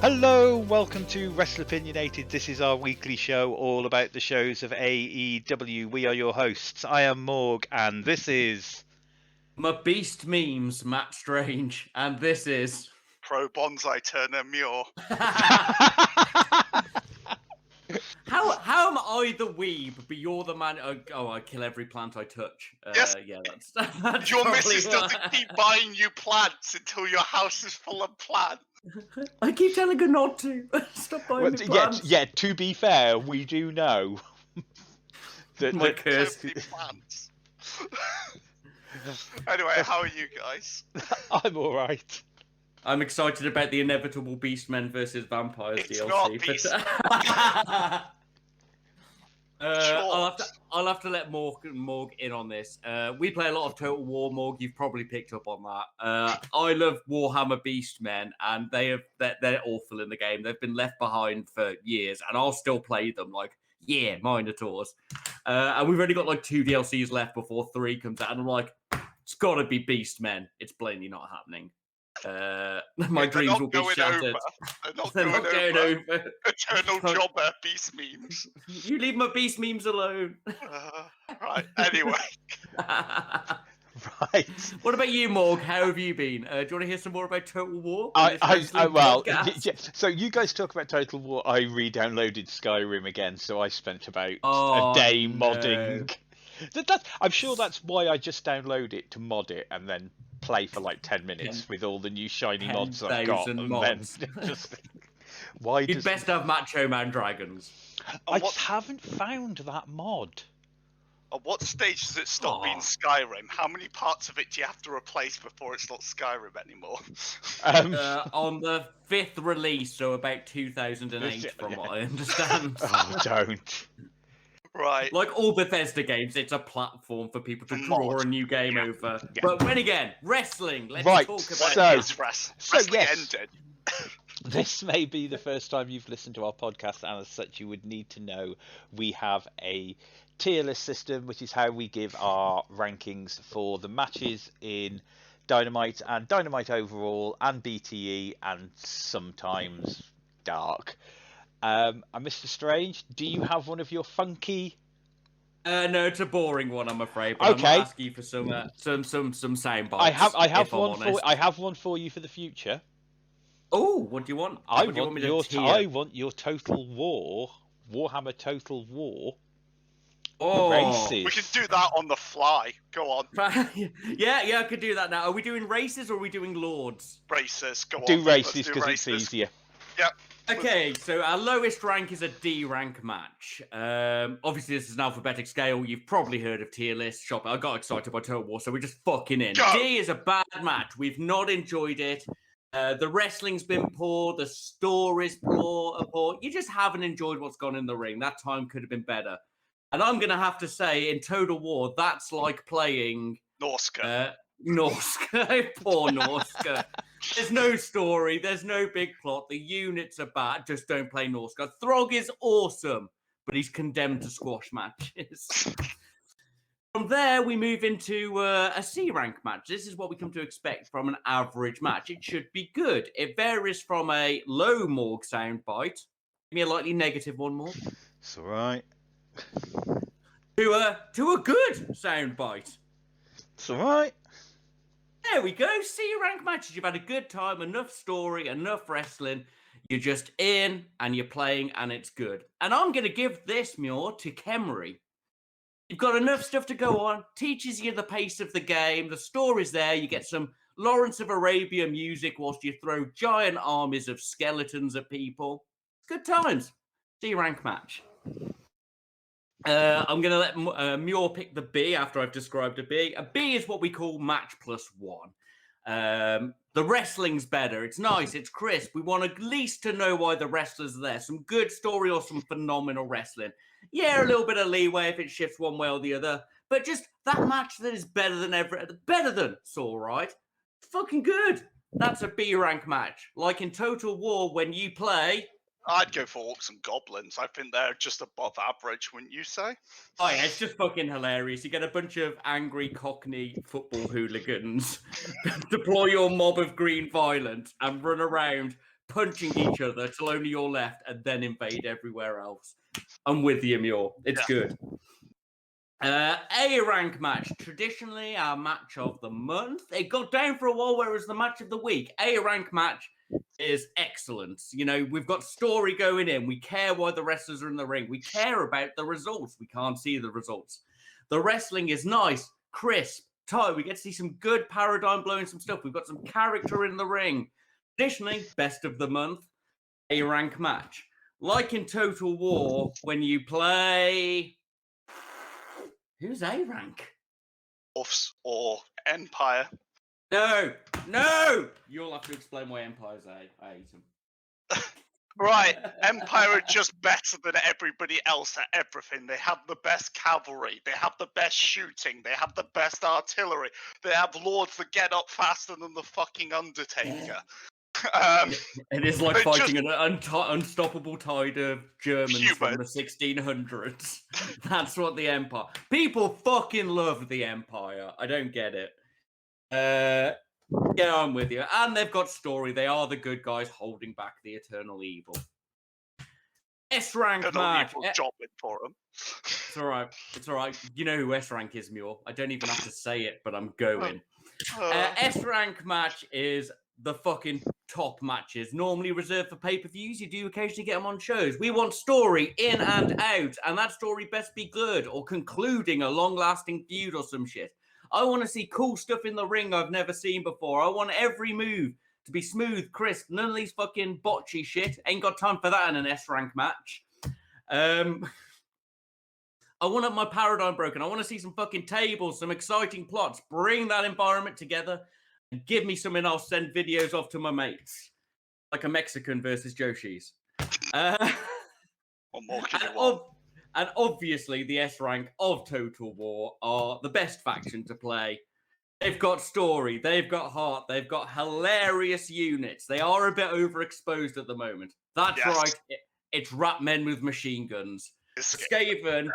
Hello, welcome to Wrestleopinionated. This is our weekly show all about the shows of AEW. We are your hosts. I am Morg, and this is... My beast memes, Matt Strange, and this is... Pro Bonsai Turner Muir. How am I the weeb, but you're the man... Oh, I kill every plant I touch. Yes. Yeah, that's Your probably missus why. doesn't keep buying you plants until your house is full of plants. I keep telling her not to. Stop buying me plants. Yeah, to be fair, we do know that... My curse. Plants. Anyway, how are you guys? I'm alright. I'm excited about the inevitable Beastmen versus Vampires It's DLC. not Beast. I'll have to let Morg in on this. We play a lot of Total War, Morg. You've probably picked up on that. I love Warhammer Beastmen, and they're awful in the game. They've been left behind for years, and I'll still play them. Minotaurs. And we've only got like 2 DLCs left before 3 comes out, and I'm like, it's got to be Beastmen. It's plainly not happening. My dreams will be shattered. They're not going over. Eternal jobber beast memes. You leave my beast memes alone. Right, anyway. Right. What about you, Morg? How have you been? Do you want to hear some more about Total War? So you guys talk about Total War. I re-downloaded Skyrim again, so I spent about a day modding. I'm sure that's why I just download it to mod it and then play for like 10 minutes with all the new shiny mods I've got. And mods. Then just why You'd best have Macho Man Dragons. I haven't found that mod. At what stage does it stop being Skyrim? How many parts of it do you have to replace before it's not Skyrim anymore? On the 5th release, so about 2008, from what I understand. Oh, don't. Right. Like all Bethesda games, it's a platform for people to draw a new game over. Yeah. But when again, wrestling. Let's talk about wrestling ended. This may be the first time you've listened to our podcast, and as such, you would need to know we have a tier list system, which is how we give our rankings for the matches in Dynamite and Dynamite overall, and BTE, and sometimes Dark. And Mr. Strange, do you have one of your funky? No, it's a boring one, I'm afraid. But Okay. I'm gonna ask you for some sound bites. I have one for you for the future. Oh, what do you want? I want your Total War, Warhammer Total War. Races. We can do that on the fly. Go on. yeah, I could do that now. Are we doing races or are we doing lords? Races. Go on. Do races because it's easier. Yep. Okay, so our lowest rank is a D rank match. Obviously, this is an alphabetic scale. You've probably heard of tier list shopping. I got excited by Total War, so we're just fucking in. Go. D is a bad match. We've not enjoyed it. The wrestling's been poor. The story's poor. You just haven't enjoyed what's gone in the ring. That time could have been better. And I'm going to have to say, in Total War, that's like playing... Norska. Poor Norska. There's no story. There's no big plot. The units are bad. Just don't play Norska. Throg is awesome, but he's condemned to squash matches. From there, we move into a C rank match. This is what we come to expect from an average match. It should be good. It varies from a low Morg soundbite. Give me a lightly negative one, Morg. It's all right. To a good soundbite. It's all right. There we go. C rank matches. You've had a good time, enough story, enough wrestling. You're just in and you're playing and it's good. And I'm going to give this, Muir, to Kemery. You've got enough stuff to go on. Teaches you the pace of the game. The story's there. You get some Lawrence of Arabia music whilst you throw giant armies of skeletons at people. Good times. C rank match. I'm going to let Muir pick the B after I've described a B. A B is what we call match plus one. The wrestling's better. It's nice. It's crisp. We want at least to know why the wrestlers are there. Some good story or some phenomenal wrestling. Yeah, a little bit of leeway if it shifts one way or the other. But just that match that is better than it's all right. Fucking good. That's a B rank match. Like in Total War, when you play... I'd go for Orcs and Goblins. I think they're just above average, wouldn't you say? Oh yeah, it's just fucking hilarious. You get a bunch of angry Cockney football hooligans, deploy your mob of green violence, and run around punching each other till only you're left, and then invade everywhere else. I'm with you, Muir. It's good. A rank match, traditionally our match of the month. It got down for a while where it was the match of the week. A rank match is excellent. You know, we've got story going in. We care why the wrestlers are in the ring. We care about the results. We can't see the results. The wrestling is nice, crisp, tight. We get to see some good paradigm blowing some stuff. We've got some character in the ring. Traditionally, best of the month, A rank match. Like in Total War, when you play... Who's A rank? Or Empire. No. You'll have to explain why Empire's A. I hate them. Right, Empire are just better than everybody else at everything. They have the best cavalry, they have the best shooting, they have the best artillery, they have lords that get up faster than the fucking Undertaker. It is like fighting an unstoppable tide of Germans from the 1600s. That's what the Empire... People fucking love the Empire. I don't get it. Yeah, I'm with you. And they've got story. They are the good guys holding back the eternal evil. S-rank match. Jobbing for them. It's all right. It's all right. You know who S-rank is, Muir. I don't even have to say it, but I'm going. S-rank match is the fucking top matches, normally reserved for pay-per-views. You do occasionally get them on shows. We want story in and out, and that story best be good or concluding a long-lasting feud or some shit. I want to see cool stuff in the ring I've never seen before. I want every move to be smooth, crisp. None of these fucking botchy shit. Ain't got time for that in an S-rank match. I want my paradigm broken. I want to see some fucking tables, some exciting plots. Bring that environment together and give me something I'll send videos of to my mates. Like a Mexican versus Joshi's. What more can you want? And obviously, the S-rank of Total War are the best faction to play. They've got story, they've got heart, they've got hilarious units. They are a bit overexposed at the moment. That's right, it's rat men with machine guns. Skaven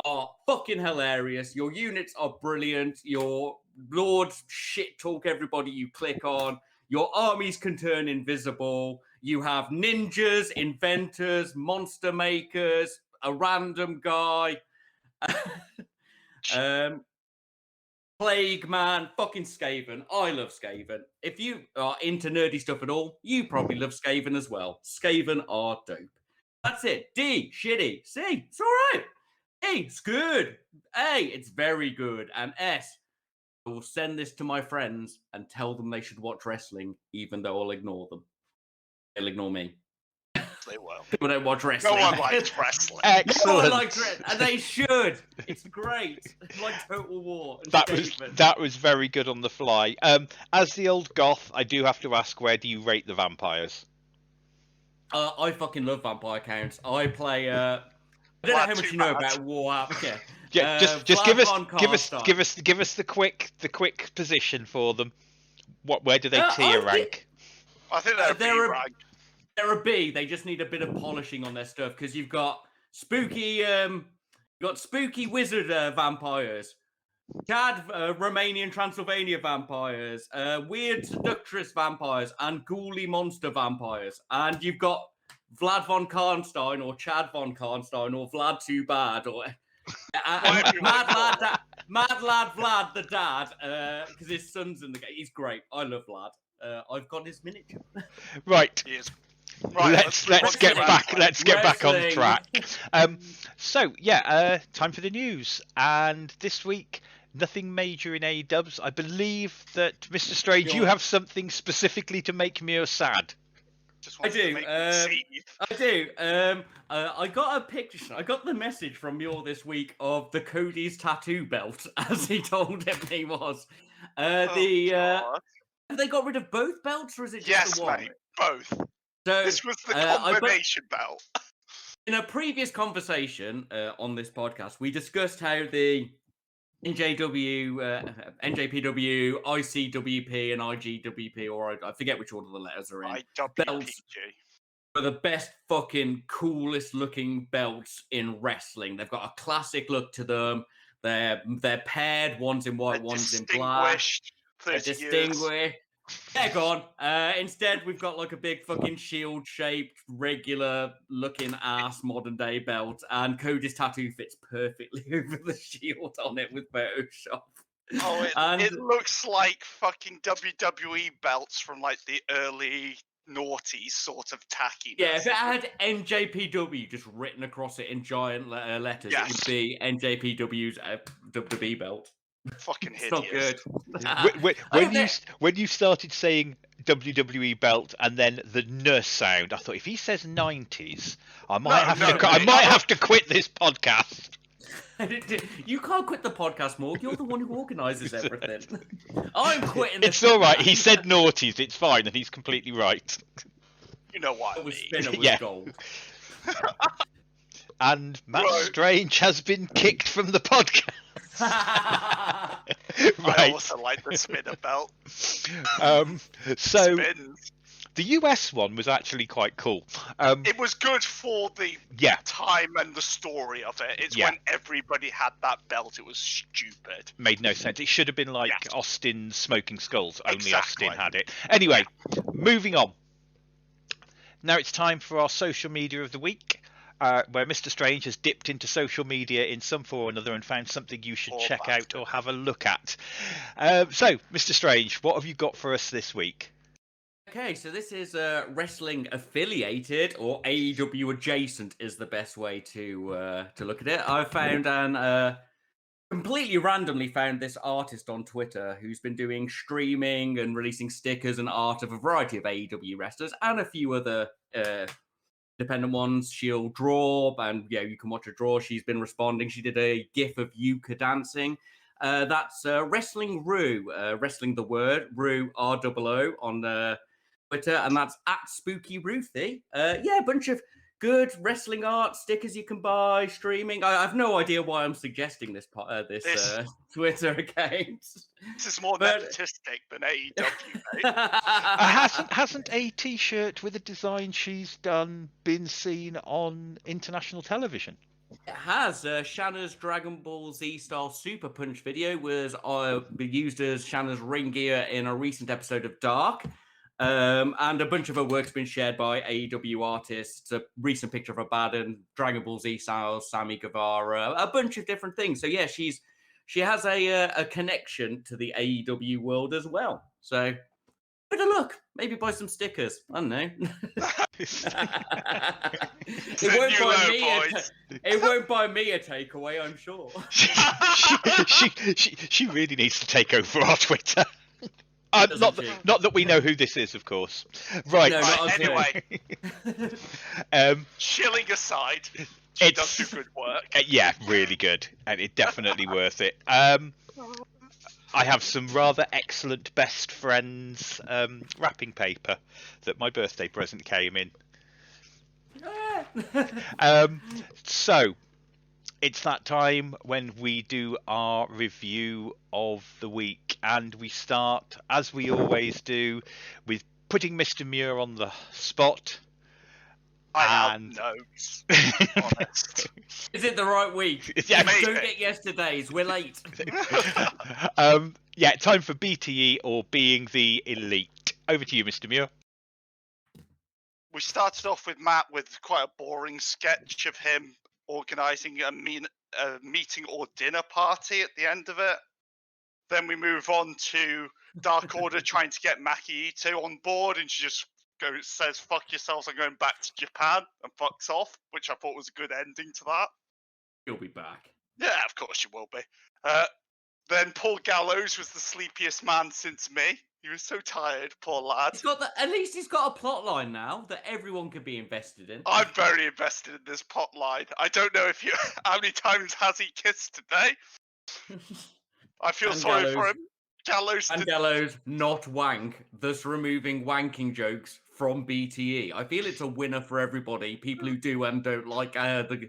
are fucking hilarious. Your units are brilliant. Your lords shit talk everybody you click on. Your armies can turn invisible. You have ninjas, inventors, monster makers, a random guy, Plague Man, fucking Skaven. I love Skaven. If you are into nerdy stuff at all, you probably love Skaven as well. Skaven are dope. That's it. D, shitty. C, it's all right. A, it's good. A, it's very good. And S, I will send this to my friends and tell them they should watch wrestling, even though I'll ignore them. They'll ignore me. They will. But I watch wrestling. No one likes wrestling. Excellent. No one likes wrestling, and they should. It's great. It's like Total War. That was very good on the fly. As the old goth, I do have to ask, where do you rate the vampires? I fucking love vampire counts. I play. I don't know how much you know about War. Okay. Yeah, just give us the quick position for them. Where do they tier rank? I think they're rank. They're a B. They just need a bit of polishing on their stuff because you've got spooky wizard vampires, Chad Romanian Transylvania vampires, weird seductress vampires, and ghouly monster vampires. And you've got Vlad von Karnstein or Chad von Karnstein or Vlad Too Bad or Mad Lad Vlad the dad because his son's in the game. He's great. I love Vlad. I've got his miniature. Right. He is. Right, let's get back. Let's get back on track. Time for the news. And this week, nothing major in A-dubs. I believe that Mr. Strange, you have something specifically to make Muir sad. I do. I got a picture. I got the message from Muir this week of the Cody's tattoo belt, as he told him he was. Have they got rid of both belts, or is it just the one? Yes, mate, both. So, this was the combination belt. In a previous conversation on this podcast, we discussed how the NJPW, ICWP, and IGWP, or I forget which order the letters are in, belts are the best fucking coolest looking belts in wrestling. They've got a classic look to them. They're paired, one's in white, one's in black. They're distinguished. Yeah, go on. Instead, we've got like a big fucking shield-shaped, regular-looking ass modern-day belt, and Cody's tattoo fits perfectly over the shield on it with Photoshop. Oh, it looks like fucking WWE belts from like the early noughties sort of tackiness. Yeah, if it had NJPW just written across it in giant letters, it would be NJPW's WWE belt. Fucking It's not hideous. good. When you started saying WWE belt and then the nurse sound, I thought if he says 90s, I might have to quit this podcast. You can't quit the podcast, Morg. You're the one who organises everything. I'm quitting this. It's all right. He said noughties. It's fine, and he's completely right. You know what? It was spinner with gold. And Matt Strange has been kicked from the podcast. I also like the spinner belt. So Spins. the US one was actually quite cool. It was good for the time and the story of it. It's when everybody had that belt, it was stupid. Made no sense. It should have been like Austin's Smoking Skulls. Only Austin had it. Anyway, moving on. Now it's time for our social media of the week. Where Mr. Strange has dipped into social media in some form or another and found something you should check out or have a look at. So, Mr. Strange, what have you got for us this week? Okay, so this is wrestling affiliated or AEW adjacent is the best way to look at it. I found completely randomly found this artist on Twitter who's been doing streaming and releasing stickers and art of a variety of AEW wrestlers and a few other dependent ones. She'll draw, and you can watch her draw. She's been responding. She did a GIF of Yuka dancing. That's Wrestling Rue, wrestling the word Rue ROO on Twitter, and that's at Spooky Ruthie. A bunch of good wrestling art stickers you can buy streaming. I have no idea why I'm suggesting this Twitter account. This is more nepotistic than AEW, mate. Hasn't a T-shirt with a design she's done been seen on international television? It has. Shanna's Dragon Ball Z style Super Punch video was used as Shanna's ring gear in a recent episode of Dark. And a bunch of her work's been shared by AEW artists. A recent picture of Abaddon, Dragon Ball Z Styles, Sammy Guevara, a bunch of different things. So she has a connection to the AEW world as well. So give it a look. Maybe buy some stickers. I don't know. It won't buy me a takeaway, I'm sure. She really needs to take over our Twitter. Not that we know who this is, of course. Right. No, anyway. Chilling aside, she does do good work. Really good, and it's definitely worth it. I have some rather excellent best friends wrapping paper that my birthday present came in. So it's that time when we do our review of the week, and we start, as we always do, with putting Mr. Muir on the spot. I have notes, honest. Is it the right week? Yeah, don't get yesterday's. We're late. Time for BTE or Being the Elite. Over to you, Mr. Muir. We started off with Matt with quite a boring sketch of him organising a meeting or dinner party at the end of it. Then we move on to Dark Order trying to get Maki Ito on board, and she just says, "Fuck yourselves, I'm going back to Japan," and fucks off, which I thought was a good ending to that. You'll be back. Yeah, of course you will be. Then Paul Gallows was the sleepiest man since me. He was so tired, poor lad. At least he's got a plot line now that everyone can be invested in. I'm very invested in this plot line. I don't know if how many times has he kissed today? I feel sorry for him. Gallows not wank, thus removing wanking jokes from BTE. I feel it's a winner for everybody. People who do and don't like the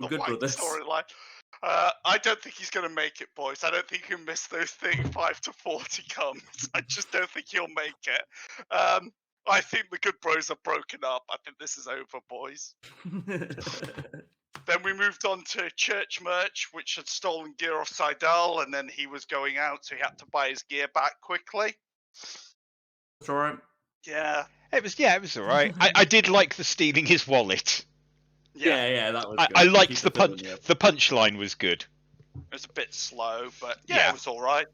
Good Brothers storyline. I don't think he's going to make it, boys. I don't think he'll miss those 35 to 40 comes. I just don't think he'll make it. I think the Good Bros are broken up. I think this is over, boys. Then we moved on to Church Merch, which had stolen gear off Seidel, and then he was going out, so he had to buy his gear back quickly. That's all right. Yeah. It was all right. I did like the stealing his wallet. Yeah, that was good. I liked Keep the punchline was good. It was a bit slow, but Yeah. it was all right.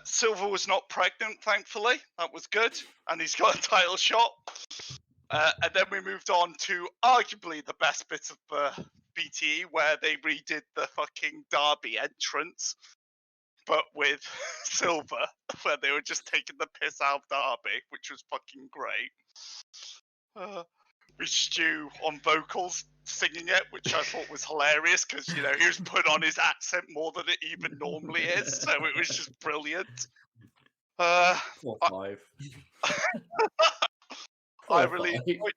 Silver was not pregnant, thankfully. That was good. And he's got a title shot. And then we moved on to arguably the best bit of the BTE, where they redid the fucking Derby entrance, but with Silver, where they were just taking the piss out of Derby, which was fucking great. With Stu on vocals singing it, which I thought was hilarious because, he was putting on his accent more than it even normally is, so it was just brilliant. 4-5. I really enjoyed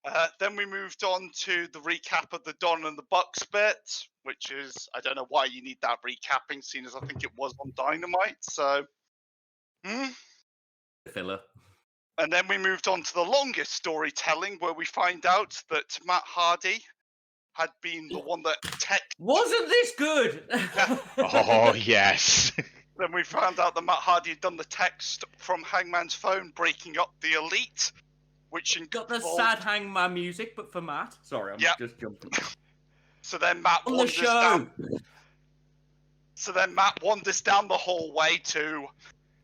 that. Then we moved on to the recap of the Don and the Bucks bit, which is, I don't know why you need that recapping, seeing as I think it was on Dynamite, so... Filler. And then we moved on to the longest storytelling, where we find out that Matt Hardy had been the one that Wasn't this good? Oh, yes. Then we found out that Matt Hardy had done the text from Hangman's phone, breaking up the Elite, which got the sad Hangman music, but for Matt. Sorry, I'm just jumping. So then Matt wanders down. So then Matt wanders down the hallway to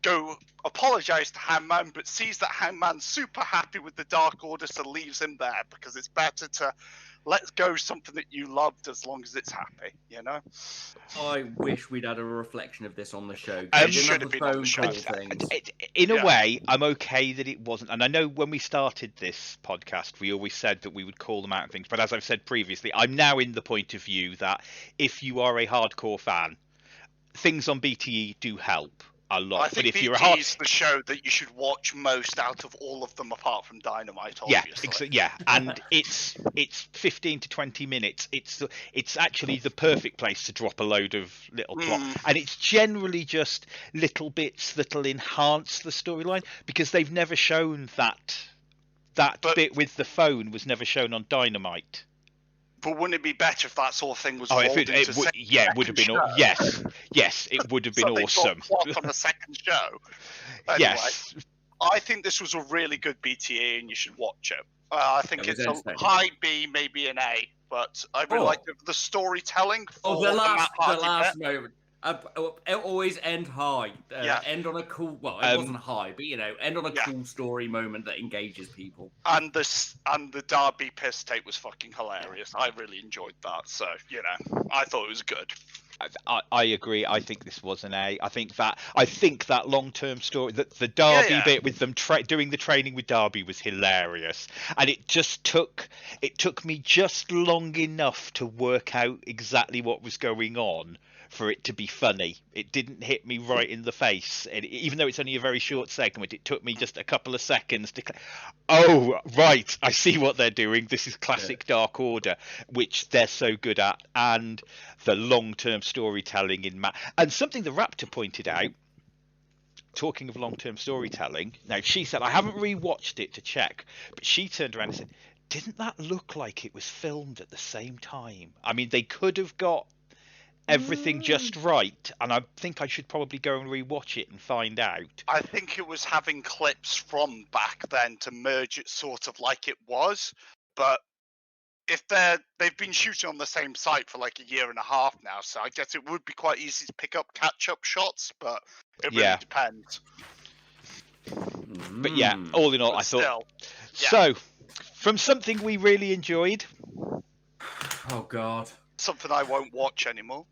go apologize to Hangman, but sees that Hangman's super happy with the Dark Order, so leaves him there because it's better to let go something that you loved as long as it's happy, I wish we'd had a reflection of this on the show. Should have been on the show. In a way, I'm okay that it wasn't. And I know when we started this podcast, we always said that we would call them out and things. But as I've said previously, I'm now in the point of view that if you are a hardcore fan, things on BTE do help a lot. I think BTE is the show that you should watch most out of all of them, apart from Dynamite, obviously. And it's 15 to 20 minutes. It's actually the perfect place to drop a load of little plot, and it's generally just little bits that'll enhance the storyline, because they've never shown that bit with the phone was never shown on Dynamite. But wouldn't it be better if that sort of thing was? It would have been. Yes, it would have been awesome. On the second show. Anyway, yes, I think this was a really good BTA, and you should watch it. I think it's a high B, maybe an A, but I really like the storytelling. The last moment. It always end high. End on a cool. Well, it wasn't high, but end on a cool story moment that engages people. And the Derby piss tape was fucking hilarious. I really enjoyed that. So I thought it was good. I agree. I think this was an A. I think that long-term story, the Derby bit with them doing the training with Derby was hilarious, and it took me just long enough to work out exactly what was going on for it to be funny. It didn't hit me right in the face, and even though it's only a very short segment, it took me just a couple of seconds to oh right, I see what they're doing. This is classic Dark Order, which they're so good at, and the long-term storytelling in Matt. And something the Raptor pointed out, talking of long-term storytelling, now she said, I haven't rewatched it to check, but she turned around and said, didn't that look like it was filmed at the same time? I mean, they could have got everything just right, and I think I should probably go and rewatch it and find out. I think it was having clips from back then to merge it sort of like it was, but if they've been shooting on the same site for like a year and a half now, so I guess it would be quite easy to pick up catch-up shots, but it really depends. But all in all, I thought... So, from something we really enjoyed... Oh, God. Something I won't watch anymore.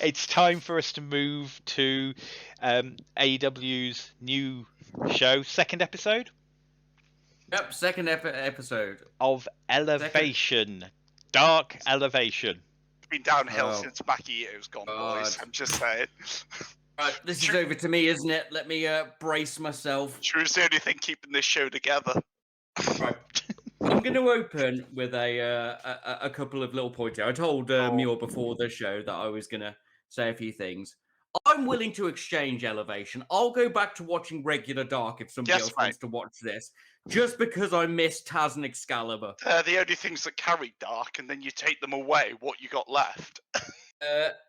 It's time for us to move to AEW's new show, second episode. Yep, second episode of Elevation. Dark Elevation. It's been downhill since Mackie Ito's gone, boys. I'm just saying. Right, this is over to me, isn't it? Let me brace myself. Drew's the only thing keeping this show together. Right. I'm going to open with a couple of little points here. I told Muir before the show that I was going to say a few things. I'm willing to exchange Elevation. I'll go back to watching regular Dark if somebody else wants to watch this, just because I missed Taz and Excalibur. They're the only things that carry Dark, and then you take them away, what you got left.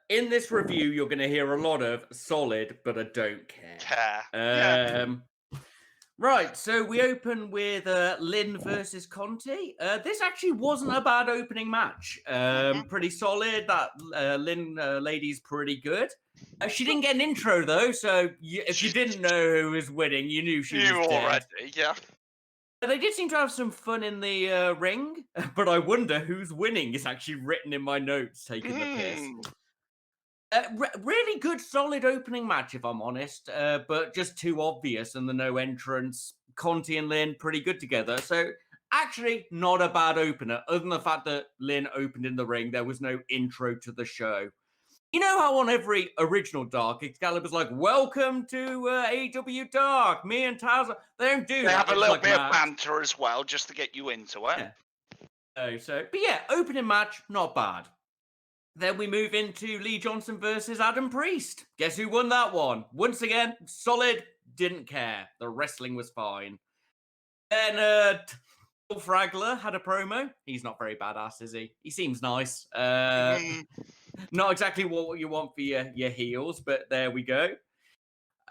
In this review, you're going to hear a lot of solid, but I don't care. Right, so we open with Lynn versus Conti. This actually wasn't a bad opening match. Pretty solid. That Lynn lady's pretty good. She didn't get an intro, though, so if you didn't know who was winning, you knew she was dead. Already, yeah. They did seem to have some fun in the ring, but I wonder who's winning is actually written in my notes, taking the piss. Really good, solid opening match, if I'm honest, but just too obvious and the no entrance. Conti and Lynn, pretty good together. So, actually, not a bad opener, other than the fact that Lynn opened in the ring. There was no intro to the show. You know how on every original Dark, Excalibur's like, welcome to AEW Dark, me and Taz. They don't do that. They have a little bit of banter as well, just to get you into it. Yeah. But yeah, opening match, not bad. Then we move into Lee Johnson versus Adam Priest. Guess who won that one? Once again, solid, didn't care. The wrestling was fine. Then Paul Fragler had a promo. He's not very badass, is he? He seems nice. Not exactly what you want for your heels, but there we go.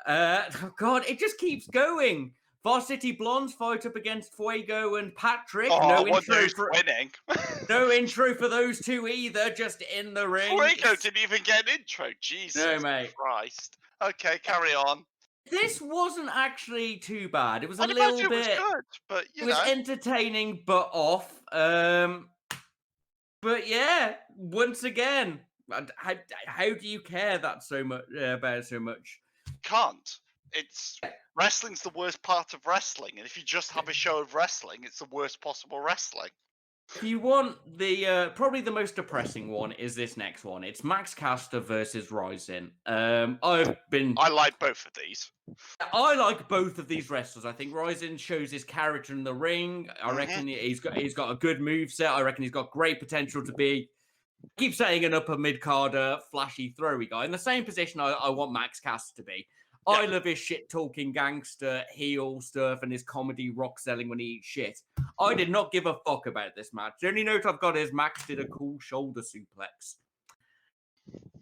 Oh God, it just keeps going. Varsity Blondes fight up against Fuego and Patrick. No intro for winning. No intro for those two either. Just in the ring. Fuego didn't even get an intro. Jesus Christ. Okay, carry on. This wasn't actually too bad. It was a little bit. It was good, but it was entertaining, but off. But yeah, once again, how do you care that so much about it so much? Can't. It's wrestling's the worst part of wrestling, and if you just have a show of wrestling, it's the worst possible wrestling. If you want the probably the most depressing one is this next one. It's Max Caster versus Ryzen. I like both of these. I like both of these wrestlers. I think Ryzen shows his character in the ring. I reckon he's got a good moveset. I reckon he's got great potential to be. I keep saying an upper mid-carder, flashy, throwy guy. In the same position I want Max Caster to be. Yeah. I love his shit-talking gangster heel stuff and his comedy rock selling when he eats shit. I did not give a fuck about this match. The only note I've got is Max did a cool shoulder suplex.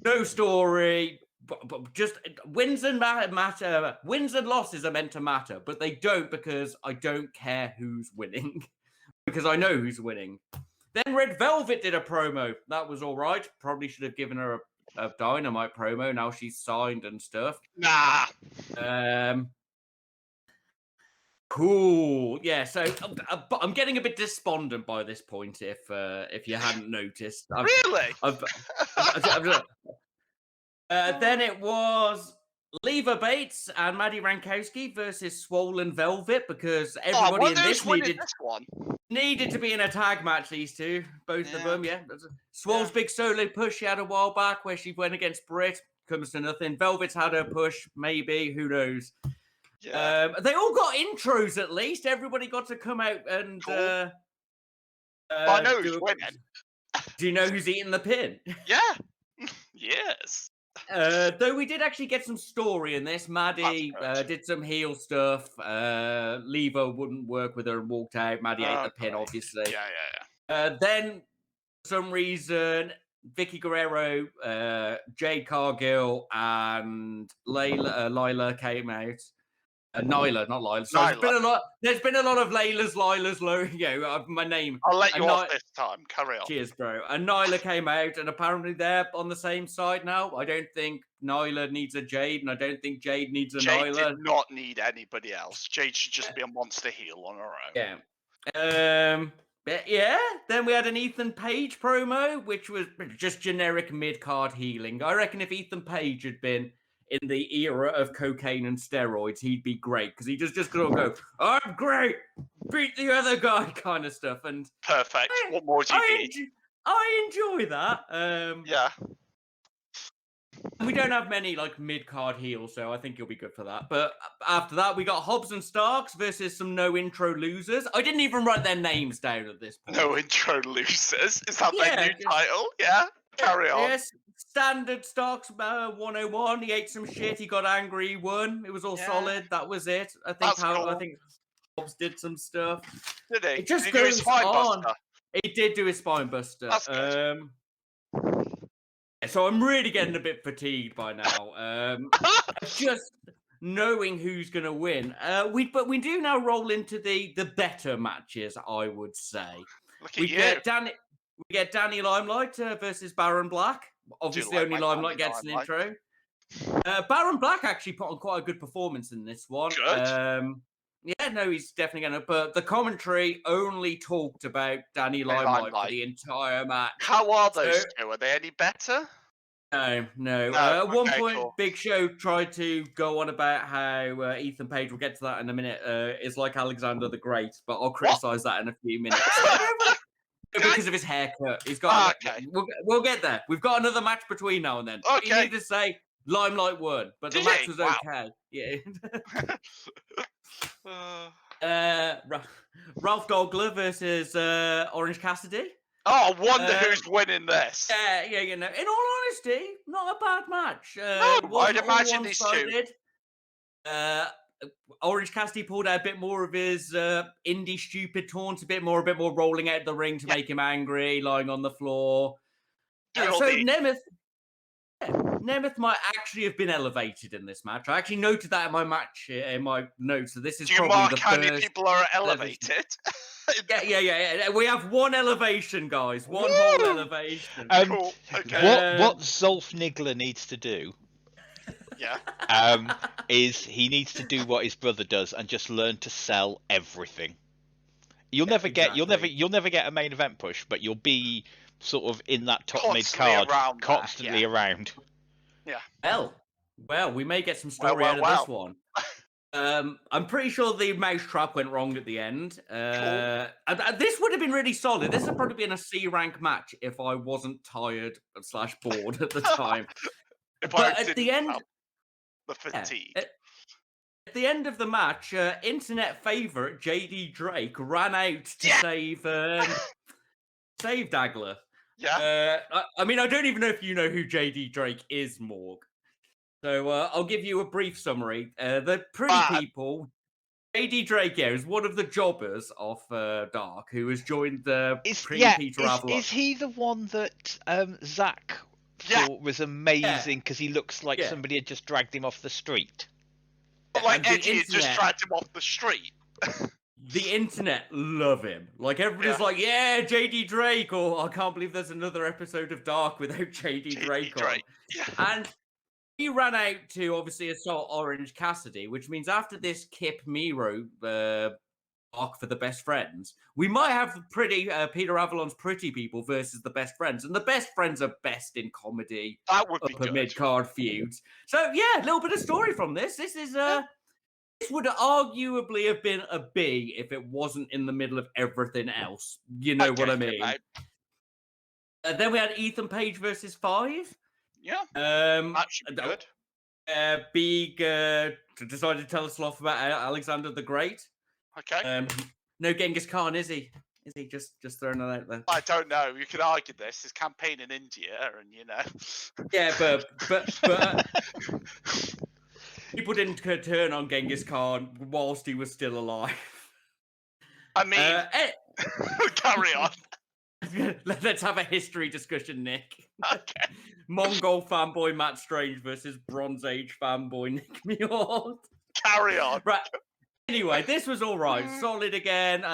No story, but just wins and matter. Wins and losses are meant to matter, but they don't because I don't care who's winning. Because I know who's winning. Then Red Velvet did a promo. That was all right. Probably should have given her a Dynamite promo. Now she's signed and stuff. Nah. Cool. Yeah. So I'm getting a bit despondent by this point. If you hadn't noticed. Really? Then it was Leva Bates and Maddie Rankowski versus Swollen Velvet because everybody in this needed to be in a tag match, these two. Both of them, yeah. Swole's big solo push she had a while back where she went against Britt. Comes to nothing. Velvet's had her push, maybe. Who knows? Yeah. They all got intros at least. Everybody got to come out and... Cool. I know who's winning. Do you know who's eating the pin? Yeah. Yes. Though we did actually get some story in this. Maddie did some heel stuff. Leva wouldn't work with her and walked out. Maddie ate the pin, obviously. Yeah. Then, for some reason, Vicky Guerrero, Jade Cargill, and Lila came out. Nyla, not Lila. So there's been a lot of Lilas, my name. I'll let you off this time. Carry on. Cheers, bro. And Nyla came out, and apparently they're on the same side now. I don't think Nyla needs a Jade, and I don't think Jade needs a Nyla. Jade did not need anybody else. Jade should just be a monster heel on her own. Yeah. But yeah. Then we had an Ethan Page promo, which was just generic mid-card healing. I reckon if Ethan Page had been in the era of cocaine and steroids, he'd be great because he just gonna go, I'm great, beat the other guy kind of stuff. And perfect. What more do you need? I enjoy that. Yeah. We don't have many like mid-card heels, so I think you'll be good for that. But after that, we got Hobbs and Starks versus some no-intro losers. I didn't even write their names down at this point. No-intro losers? Is that their new title? Yeah? Carry on. Yes. Standard Starks 101. He ate some shit. He got angry. He won. It was all solid. That was it. I think I think Hobbs did some stuff. Did he? It just did he do his spine on. buster? He did do his spine buster. That's good. So I'm really getting a bit fatigued by now. Just knowing who's going to win. But we do now roll into the better matches, I would say. Look at We you. get Danny Limelight versus Baron Black. Obviously, like only my Limelight Danny gets an Limelight. intro. Baron Black actually put on quite a good performance in this one. Good. Yeah, no, he's definitely going to. But the commentary only talked about Danny Limelight for the entire match. How are those two? Are they any better? No. At one point, Big Show tried to go on about how Ethan Page, we'll get to that in a minute, is like Alexander the Great, but I'll criticize that in a few minutes. Because of his haircut. He's got. Okay. We'll get there. We've got another match between now and then. Okay. You need to say Limelight won, but the match was okay. Yeah. Ralph Dogler versus Orange Cassidy. Oh, I wonder who's winning this. Yeah, you know. In all honesty, not a bad match. No, I'd imagine these two. Orange Cassidy pulled out a bit more of his indie stupid taunts, a bit more rolling out the ring to make him angry, lying on the floor. So Nemeth might actually have been elevated in this match. I actually noted that in my notes. So this is probably the how many first people are elevated? Yeah. We have one elevation, guys. One whole elevation. Cool. Okay. What Zolf Niggler needs to do, is he needs to do what his brother does and just learn to sell everything. You'll never get a main event push, but you'll be sort of in that top mid card, constantly around. Yeah. Well, we may get some story out of this one. I'm pretty sure the mousetrap went wrong at the end. This would have been really solid. This would probably been a C rank match if I wasn't tired / bored at the time. At the end, the fatigue. At the end of the match, internet favorite JD Drake ran out to save Dagler. Yeah. I mean, I don't even know if you know who JD Drake is, Morg. So I'll give you a brief summary. The pretty people, JD Drake is one of the jobbers of Dark, who has joined the Peter Avalon. Is he the one that Zach thought was amazing because he looks like somebody had just dragged him off the street? Like Eddie had just dragged him off the street. The internet love him. Like everybody's like, yeah, JD Drake, or I can't believe there's another episode of Dark without JD Drake on. Yeah. And he ran out to obviously assault Orange Cassidy, which means after this Kip Miro arc for the best friends, we might have Peter Avalon's pretty people versus the best friends, and the best friends are best in comedy. That would be upper good. mid-card feuds. So yeah, a little bit of story from this. This is this would arguably have been a B if it wasn't in the middle of everything else. You know what I mean? Then we had Ethan Page versus 5. Yeah. That should be good. Big decided to tell us a lot about Alexander the Great. Okay. No Genghis Khan, is he? Is he just throwing it out there? I don't know. You could argue this. His campaign in India, and you know. Yeah, but people didn't turn on Genghis Khan whilst he was still alive. I mean, carry on. Let's have a history discussion, Nick. Okay. Mongol fanboy Matt Strange versus Bronze Age fanboy Nick Muir. Carry on. Right. Anyway, this was all right. Solid again.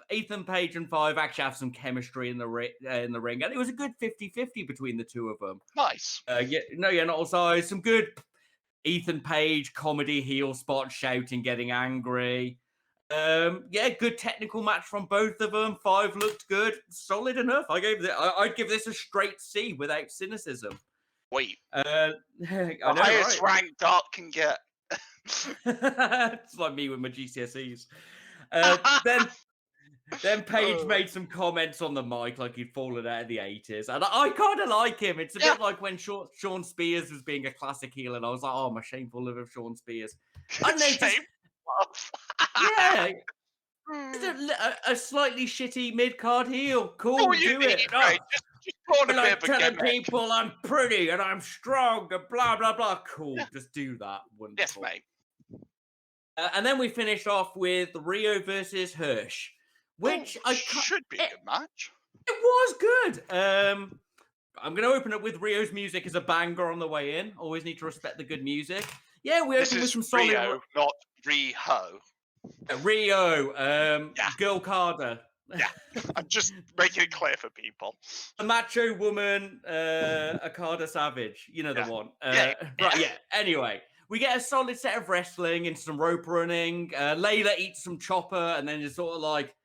Ethan Page and 5 actually have some chemistry in the ring, and it was a good 50-50 between the two of them. Nice. Not all sides. Some good Ethan Page comedy heel spot, shouting, getting angry. Good technical match from both of them. 5 looked good, solid enough. I'd give this a straight C without cynicism. Wait. I know, highest rank Dark can get. It's like me with my GCSEs. Then Page made some comments on the mic like he'd fallen out of the 80s. And I kind of like him. It's a bit like when Sean Spears was being a classic heel, and I was like, oh, my shameful love of Sean Spears. I know, a slightly shitty mid-card heel. Cool, do it. Just like telling people I'm pretty and I'm strong and blah, blah, blah. Cool, just do that. Wonderful. Yes, mate. And then we finished off with Rio versus Hirsch, which should be a good match. It was good. I'm going to open up with Rio's music as a banger on the way in. Always need to respect the good music. Yeah, we open with some solid... Rio, not Riho. Rio, Girl Carter. Yeah, I'm just making it clear for people. A macho woman, Akada Savage. You know the one. Right, yeah. Anyway, we get a solid set of wrestling and some rope running. Layla eats some chopper and then just sort of like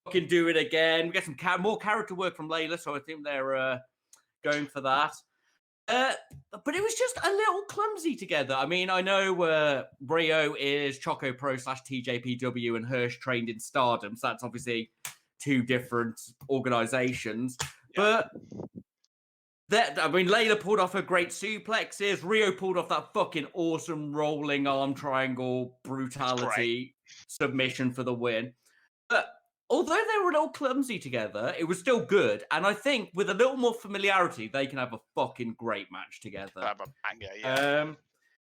fucking do it again. We get some more character work from Layla, so I think they're going for that. But it was just a little clumsy together. I mean, I know Rio is Choco Pro / TJPW and Hirsch trained in Stardom, so that's obviously two different organizations. Yeah. But Layla pulled off her great suplexes. Rio pulled off that fucking awesome rolling arm triangle brutality submission for the win. But although they were a little clumsy together, it was still good. And I think with a little more familiarity, they can have a fucking great match together. Have a banger,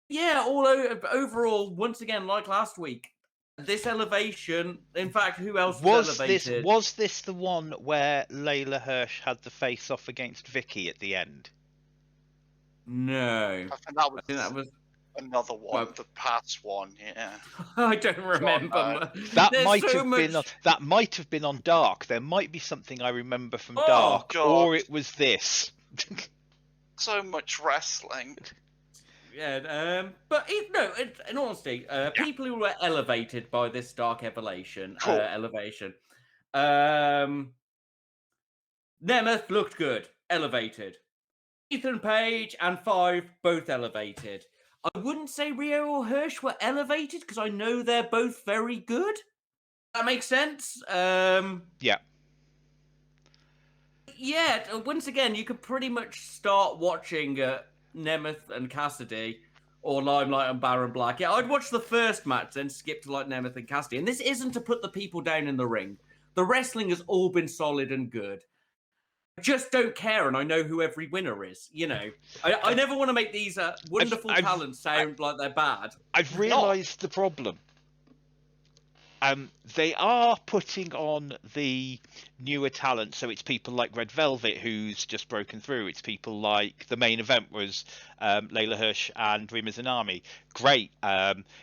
yeah. Overall, once again, like last week, this elevation, in fact, who else was elevated? Was this the one where Layla Hirsch had the face-off against Vicky at the end? No. I think that was another one, the past one, yeah. I don't remember. That might have been on Dark. There might be something I remember from Dark, God. Or it was this. So much wrestling. Yeah, but in honesty, people who were elevated by this Dark elevation, Nemeth looked good, elevated. Ethan Page and Five both elevated. I wouldn't say Rio or Hirsch were elevated because I know they're both very good. That makes sense. Yeah. Yeah, once again, you could pretty much start watching Nemeth and Cassidy or Limelight and Baron Black. Yeah, I'd watch the first match, then skip to like Nemeth and Cassidy. And this isn't to put the people down in the ring. The wrestling has all been solid and good. I just don't care, and I know who every winner is. You know, I never want to make these wonderful talents sound like they're bad. I've realised the problem. They are putting on the newer talent, so it's people like Red Velvet who's just broken through. It's people like the main event was Layla Hirsch and Rima Zanami. Great.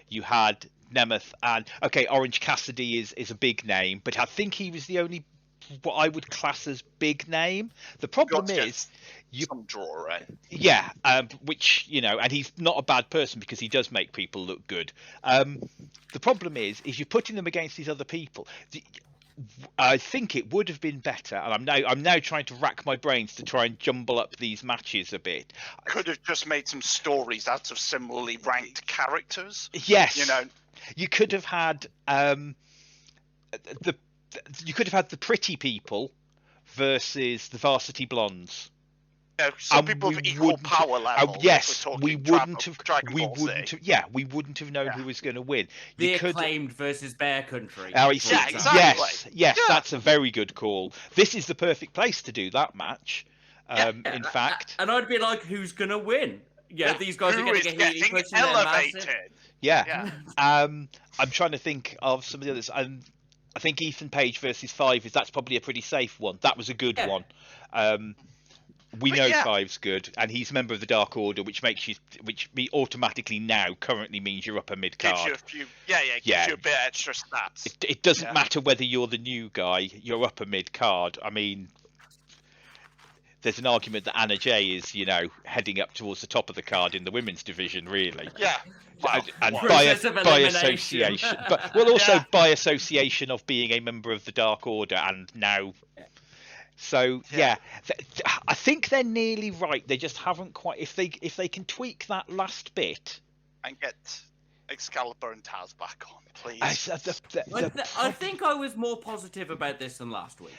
You had Nemeth and Orange Cassidy is a big name, but I think he was the only what I would class as big name. The problem is some draw, right? Yeah, which, you know, and he's not a bad person because he does make people look good. The problem is you're putting them against these other people. I think it would have been better, and I'm now trying to rack my brains to try and jumble up these matches a bit. Could have just made some stories out of similarly ranked characters. Yes, you know, you could have had the pretty people versus the varsity blondes. Yeah, some people of equal power level. Yes, we wouldn't have. We wouldn't have known who was going to win. The Acclaimed versus Bear Country. Exactly. Yes, that's a very good call. This is the perfect place to do that match. In fact, and I'd be like, who's going to win? Yeah, these guys are going to get heated, elevated. Yeah. I'm trying to think of some of the others. I think Ethan Page versus Five that's probably a pretty safe one. That was a good one. We know Five's good, and he's a member of the Dark Order, which automatically now currently means you're upper mid card. Gives you a few, gives you a bit extra stats. It doesn't matter whether you're the new guy, you're upper mid card. I mean, there's an argument that Anna Jay is, you know, heading up towards the top of the card in the women's division, really. Yeah. Well, and by association, but also by association of being a member of the Dark Order, and now. So I think they're nearly right. They just haven't quite. If they can tweak that last bit and get Excalibur and Taz back on, please. I think I was more positive about this than last week.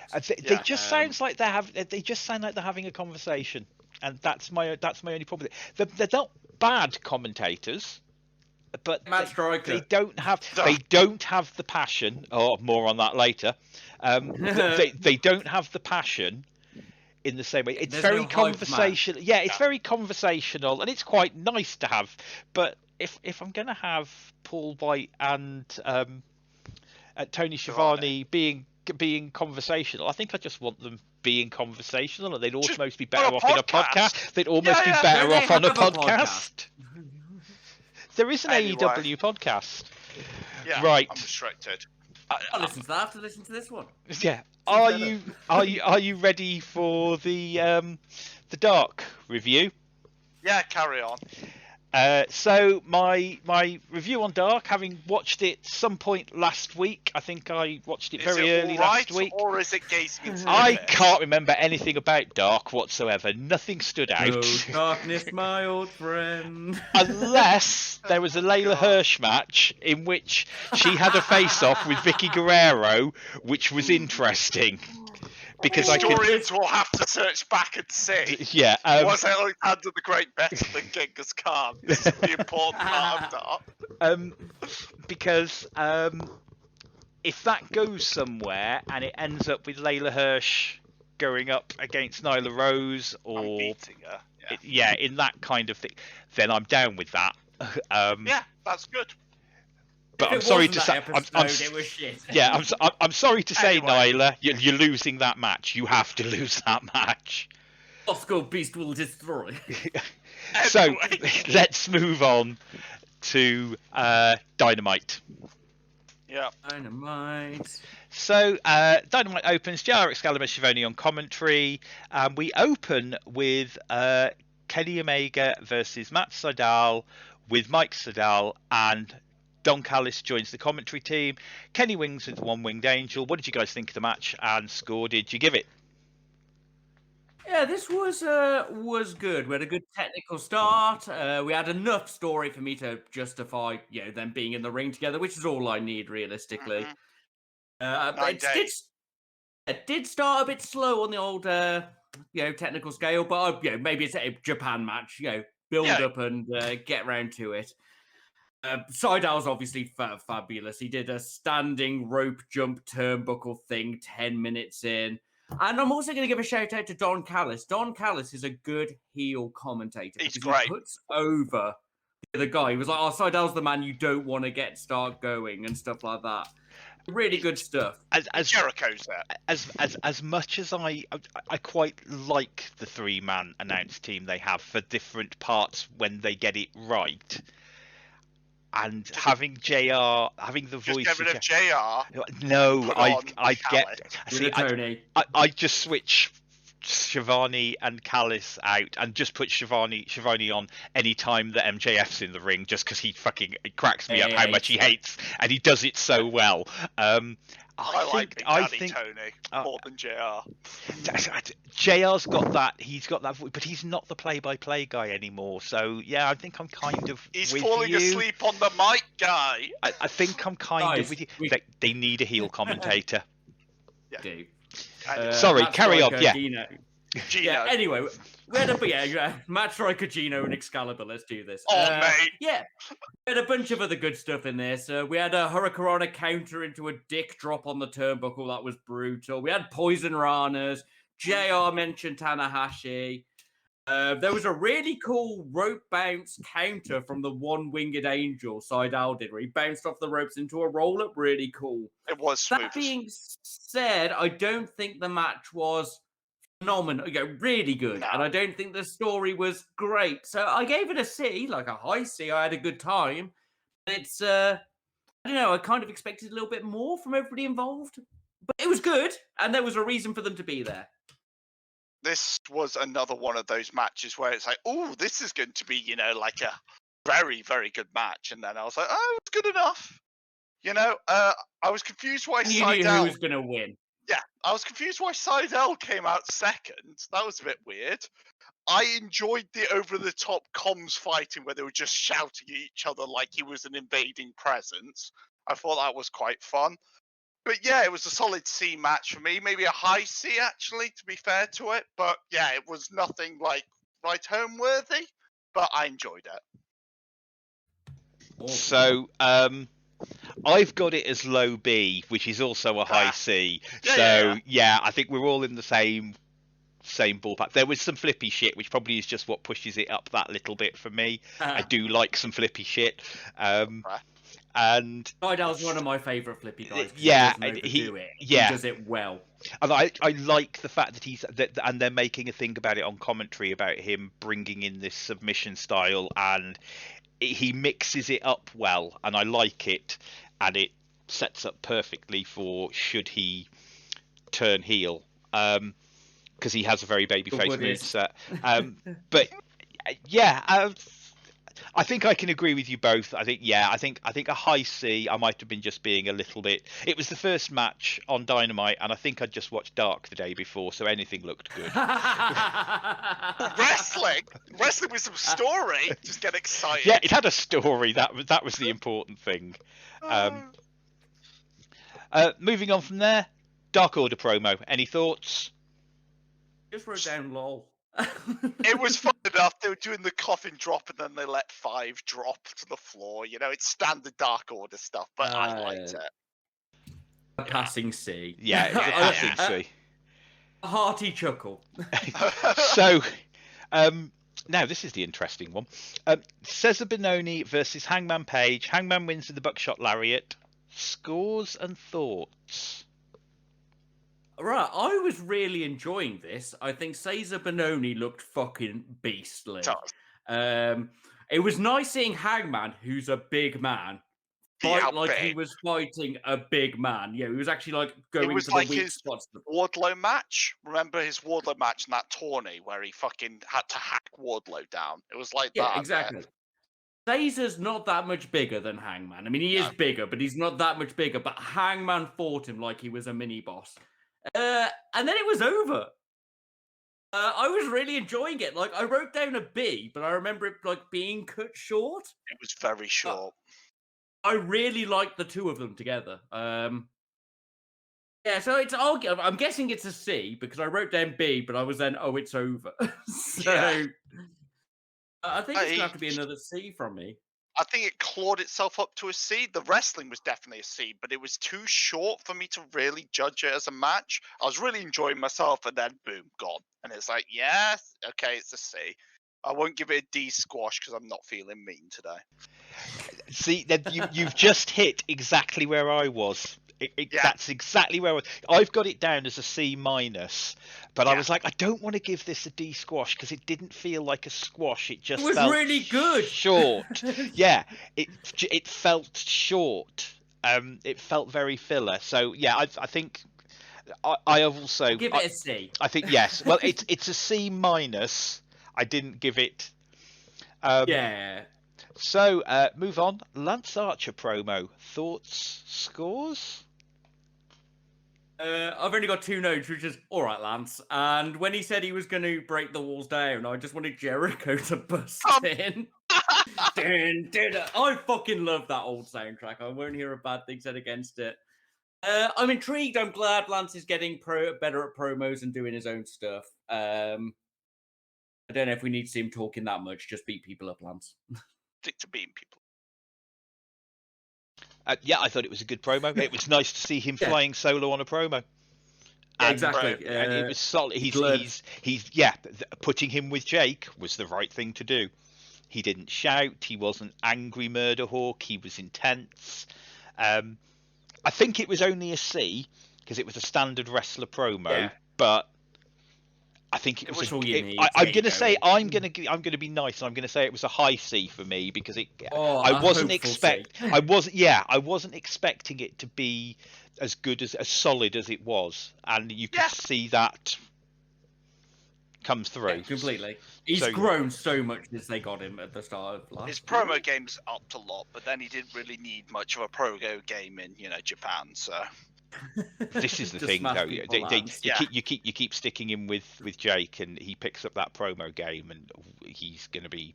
They just sounds like they just sound like they're having a conversation, and that's my only problem. They're not bad commentators, but they don't have the passion. Or more on that later. They don't have the passion in the same way. It's very conversational. Yeah, it's very conversational, and it's quite nice to have. But if I'm going to have Paul White and Tony Schiavone being being conversational. I think I just want them being conversational, and they'd Just almost be on better a off in a podcast. podcast. They'd almost Yeah, be better Don't they off on a have a podcast. There is an Anyway. AEW podcast. Yeah, Right. I'm restricted. I'll listen to that after listening to this one. Yeah. better. Are you ready for the Dark review? Yeah, carry on. So my review on Dark, having watched it some point last week, I think I watched it very early last week. Or is it gazing into the I abyss? can't remember anything about Dark whatsoever. Nothing stood out. No darkness, my old friend. Unless there was a Layla Hirsch match in which she had a face-off with Vicky Guerrero, which was interesting. Because I could... Historians will have to search back and see. Yeah. Was Alexander the Great better than Genghis Khan? This is the important part of that. Because if that goes somewhere and it ends up with Layla Hirsch going up against Nyla Rose or beating her. in that kind of thing, then I'm down with that. Yeah, that's good. But If I'm it sorry wasn't to that say, episode, it was shit. yeah, I'm sorry to say, Anyway. Nyla, you're losing that match. You have to lose that match. Oscar Beast will destroy. So Anyway. let's move on to Dynamite. Yeah. Dynamite. So Dynamite opens, JR Excalibur Schiavone on commentary. We open with Kenny Omega versus Matt Sydal with Mike Sydal, and Don Callis joins the commentary team. Kenny wins with the One-Winged Angel. What did you guys think of the match, and score did you give it? Yeah, this was good. We had a good technical start. We had enough story for me to justify, them being in the ring together, which is all I need realistically. It did start a bit slow on the old, technical scale, but maybe it's a Japan match. Build up and get round to it. Sydal's obviously fabulous. He did a standing rope jump turnbuckle thing 10 minutes in. And I'm also going to give a shout out to Don Callis. Don Callis is a good heel commentator. He's because great. He puts over the guy. He was like, Sydal's the man you don't want to start going and stuff like that. Really good stuff. As Jericho's there. as much as I quite like the three-man announced team they have for different parts when they get it right. And having JR, having the voice Just get rid of JR. No, I get. See, Tony. I just switch Shivani and Callis out and just put Shivani on any time that MJF's in the ring, just because it cracks me up how much he hates, and he does it so well. I like Big Daddy Tony more than JR. JR's got that. He's got that, but he's not the play-by-play guy anymore. So yeah, I think I'm kind of. He's with falling you. asleep on the mic, guy. I think I'm kind of with you. They need a heel commentator. Sorry, carry on. Yeah. Gino. Gino. Anyway, we had Matt Striker, Gino, and Excalibur. Let's do this. Mate. Yeah. We had a bunch of other good stuff in there. So we had a Hurricanrana counter into a dick drop on the turnbuckle. That was brutal. We had Poison Ranas. JR mentioned Tanahashi. There was a really cool rope bounce counter from the One-Winged Angel Sydal did, where he bounced off the ropes into a roll-up. Really cool. It was smooth. That being said, I don't think the match was phenomenal, really good, and I don't think the story was great. So I gave it a C, like a high C. I had a good time. It's I don't know. I kind of expected a little bit more from everybody involved, but it was good, and there was a reason for them to be there. This was another one of those matches where it's like, oh, this is going to be, like a very, very good match, and then I was like, oh, it's good enough. I was confused why You knew who was going to win. Yeah, I was confused why Sydal came out second. That was a bit weird. I enjoyed the over-the-top comms fighting where they were just shouting at each other like he was an invading presence. I thought that was quite fun. But yeah, it was a solid C match for me. Maybe a high C, actually, to be fair to it. But yeah, it was nothing like right home worthy, but I enjoyed it. So, I've got it as low B, which is also a high C. Yeah, I think we're all in the same ballpark. There was some flippy shit, which probably is just what pushes it up that little bit for me. I do like some flippy shit. And Sydal's one of my favourite flippy guys. Yeah, he doesn't he overdo it. yeah. He does it well. And I like the fact that and they're making a thing about it on commentary about him bringing in this submission style, and he mixes it up well, and I like it, and it sets up perfectly for should he turn heel, because he has a very babyface moveset. But yeah, I think I can agree with you both. I think a high C. I might have been just being a little bit. It was the first match on Dynamite, and I think I'd just watched Dark the day before, so anything looked good. Wrestling with some story. Just get excited. Yeah, it had a story. That was the important thing. Moving on from there, Dark Order promo. Any thoughts? Just wrote down lol. It was fun enough. They were doing the coffin drop, and then they let 5 drop to the floor. You know, it's standard Dark Order stuff, but I liked it. A passing C. Yeah, it's a passing C. A hearty chuckle. So, now this is the interesting one. Cesar Bononi versus Hangman Page. Hangman wins with the buckshot lariat. Scores and thoughts. Right, I was really enjoying this. I think Cesar Bononi looked fucking beastly. It was nice seeing Hangman, who's a big man, fight like he was fighting a big man. Yeah, he was actually like going for the weak spots. Wardlow match. Remember his Wardlow match in that tourney where he fucking had to hack Wardlow down? It was like that. Yeah, exactly. Cesar's not that much bigger than Hangman. I mean, he is bigger, but he's not that much bigger. But Hangman fought him like he was a mini boss. And then it was over. I was really enjoying it. Like, I wrote down a B, but I remember it like being cut short. It was very short. I really liked the two of them together. Yeah, so I'm guessing it's a C because I wrote down B, but I was then, it's over. So I think it's going to have to be another C from me. I think it clawed itself up to a C. The wrestling was definitely a C, but it was too short for me to really judge it as a match. I was really enjoying myself, and then boom, gone. And it's like, yes, okay, it's a C. I won't give it a D squash because I'm not feeling mean today. See, you've just hit exactly where I was. That's exactly where I've got it down as a C minus, but I was like, I don't want to give this a D squash because it didn't feel like a squash. It just felt really good, short. Yeah, it felt short. It felt very filler. So yeah, I think I have also give it a C. I think yes. Well, it's a C minus. I didn't give it. Yeah. So move on. Lance Archer promo. Thoughts, scores? I've only got 2 notes, which is all right, Lance. And when he said he was going to break the walls down, I just wanted Jericho to bust in. I fucking love that old soundtrack. I won't hear a bad thing said against it. I'm intrigued. I'm glad Lance is getting better at promos and doing his own stuff. I don't know if we need to see him talking that much. Just beat people up, Lance. Stick to beating people. Yeah, I thought it was a good promo. It was nice to see him flying solo on a promo. And, exactly. And it was solid. He's putting him with Jake was the right thing to do. He didn't shout. He wasn't angry murder hawk. He was intense. I think it was only a C because it was a standard wrestler promo, but I think it was. I'm going to say I'm going to be nice, and I'm going to say it was a high C for me because I wasn't expecting it to be as good as solid as it was, and you could see that come through completely. He's grown so much since they got him at the start of last. His promo game's upped a lot, but then he didn't really need much of a promo game in Japan, so. This is the thing, though. You keep sticking him with Jake, and he picks up that promo game, and he's going to be,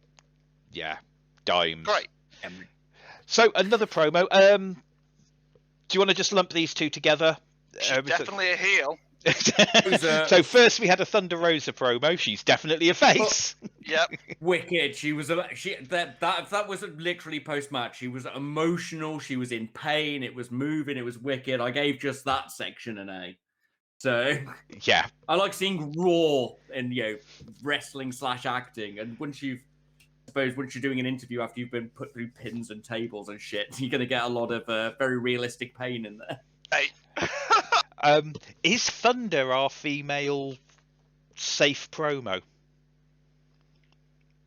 dimes. Great. So another promo. Do you want to just lump these two together? Definitely a heel. So first we had a Thunder Rosa promo. She's definitely a face. Yep. Wicked. That was literally post match. She was emotional. She was in pain. It was moving. It was wicked. I gave just that section an A. So yeah, I like seeing raw and wrestling / acting. And once you've suppose once you're doing an interview after you've been put through pins and tables and shit, you're going to get a lot of very realistic pain in there. Hey. Is Thunder our female safe promo?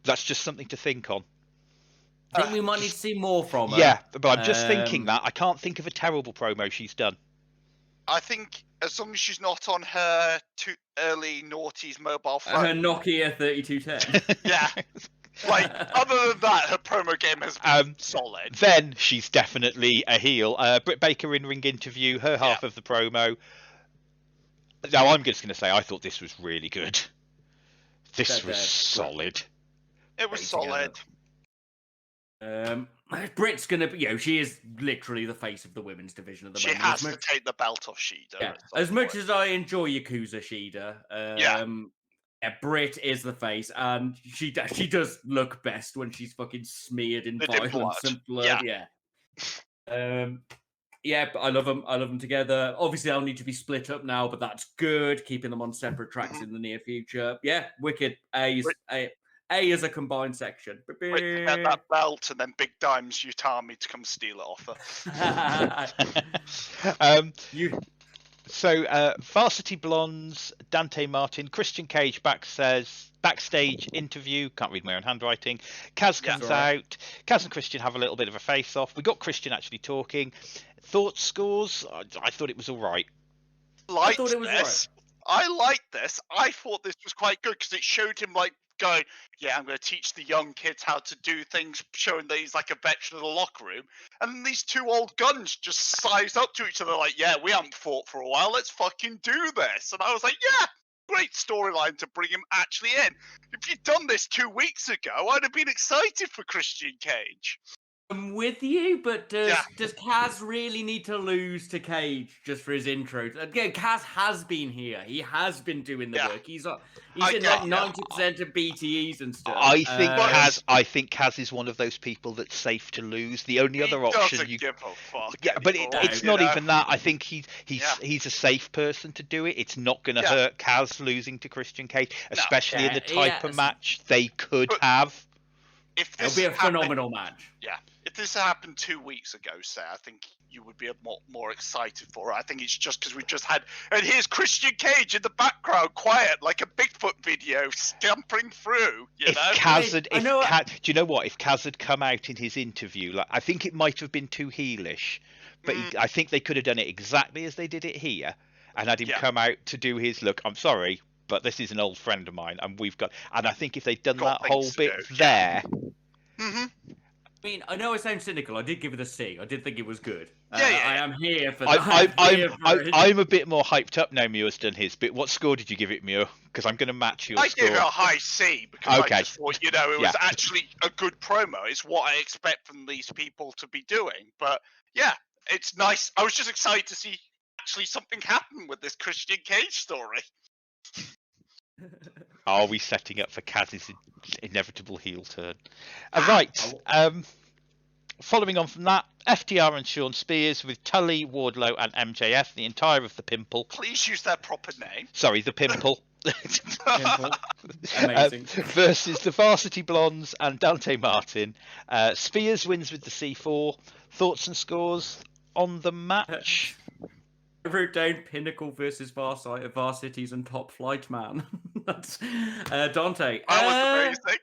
That's just something to think on. I think we might need to see more from her. Yeah, but I'm just thinking that. I can't think of a terrible promo she's done. I think as long as she's not on her too early noughties mobile phone. Her Nokia 3210. Yeah. Like, other than that, her promo game has been solid. Then she's definitely a heel. Britt Baker in ring interview, her half of the promo. Now, I'm just going to say I thought this was really good. This was solid. It was solid. Britt's gonna be, she is literally the face of the women's division at the moment. She has to take the belt off Shida. Yeah. As much as I enjoy Yakuza Shida, Britt is the face, and she does look best when she's fucking smeared in violence and blood. Yeah. But I love them. I love them together. Obviously, they'll need to be split up now, but that's good. Keeping them on separate tracks in the near future. Yeah, wicked. A as a combined section. Wait, get that belt and then Big Dimes Utami to come steal it off her. So, Varsity Blondes, Dante Martin, Christian Cage backstage interview. Can't read my own handwriting. Kaz comes out. Kaz and Christian have a little bit of a face-off. We got Christian actually talking. Thoughts, scores? I thought it was all right. I thought it was right. I liked this. I thought this was quite good because it showed him going, I'm going to teach the young kids how to do things, showing that he's like a veteran of the locker room. And then these two old guns just size up to each other like, we haven't fought for a while. Let's fucking do this. And I was like, great storyline to bring him actually in. If you'd done this 2 weeks ago, I'd have been excited for Christian Cage. I'm with you, but does Kaz really need to lose to Cage just for his intro? Again, Kaz has been here. He has been doing the work. He's in like 90% of BTEs and stuff. I think Kaz is one of those people that's safe to lose. The only other option doesn't give a fuck. Yeah, but it's not even that. I think he's a safe person to do it. It's not going to hurt Kaz losing to Christian Cage, especially in the type of match they could have. It'll be a phenomenal match. Yeah. If this happened 2 weeks ago, say, I think you would be more excited for it. I think it's just because we just had, and here's Christian Cage in the background, quiet, like a Bigfoot video, scampering through, you know? Do you know what? If Kaz had come out in his interview, I think it might have been too heelish, but I think they could have done it exactly as they did it here, and had him come out to do his look. I'm sorry, but this is an old friend of mine, and I think if they'd done that whole bit there. I mean, I know I sound cynical. I did give it a C. I did think it was good. I am here for that. I'm a bit more hyped up now Muir's done his bit. What score did you give it, Muir? Because I'm going to match your score. I gave it a high C because I just thought, it was actually a good promo. It's what I expect from these people to be doing. But it's nice. I was just excited to see actually something happen with this Christian Cage story. Are we setting up for Kaz's inevitable heel turn? Right. Following on from that, FTR and Sean Spears with Tully, Wardlow, and MJF, the entire of the Pimple. Please use their proper name. Sorry, the Pimple. Amazing. Versus the Varsity Blondes and Dante Martin. Spears wins with the C4. Thoughts and scores on the match? I wrote down Pinnacle versus Varsities and Top Flight Man. That's Dante. That was amazing.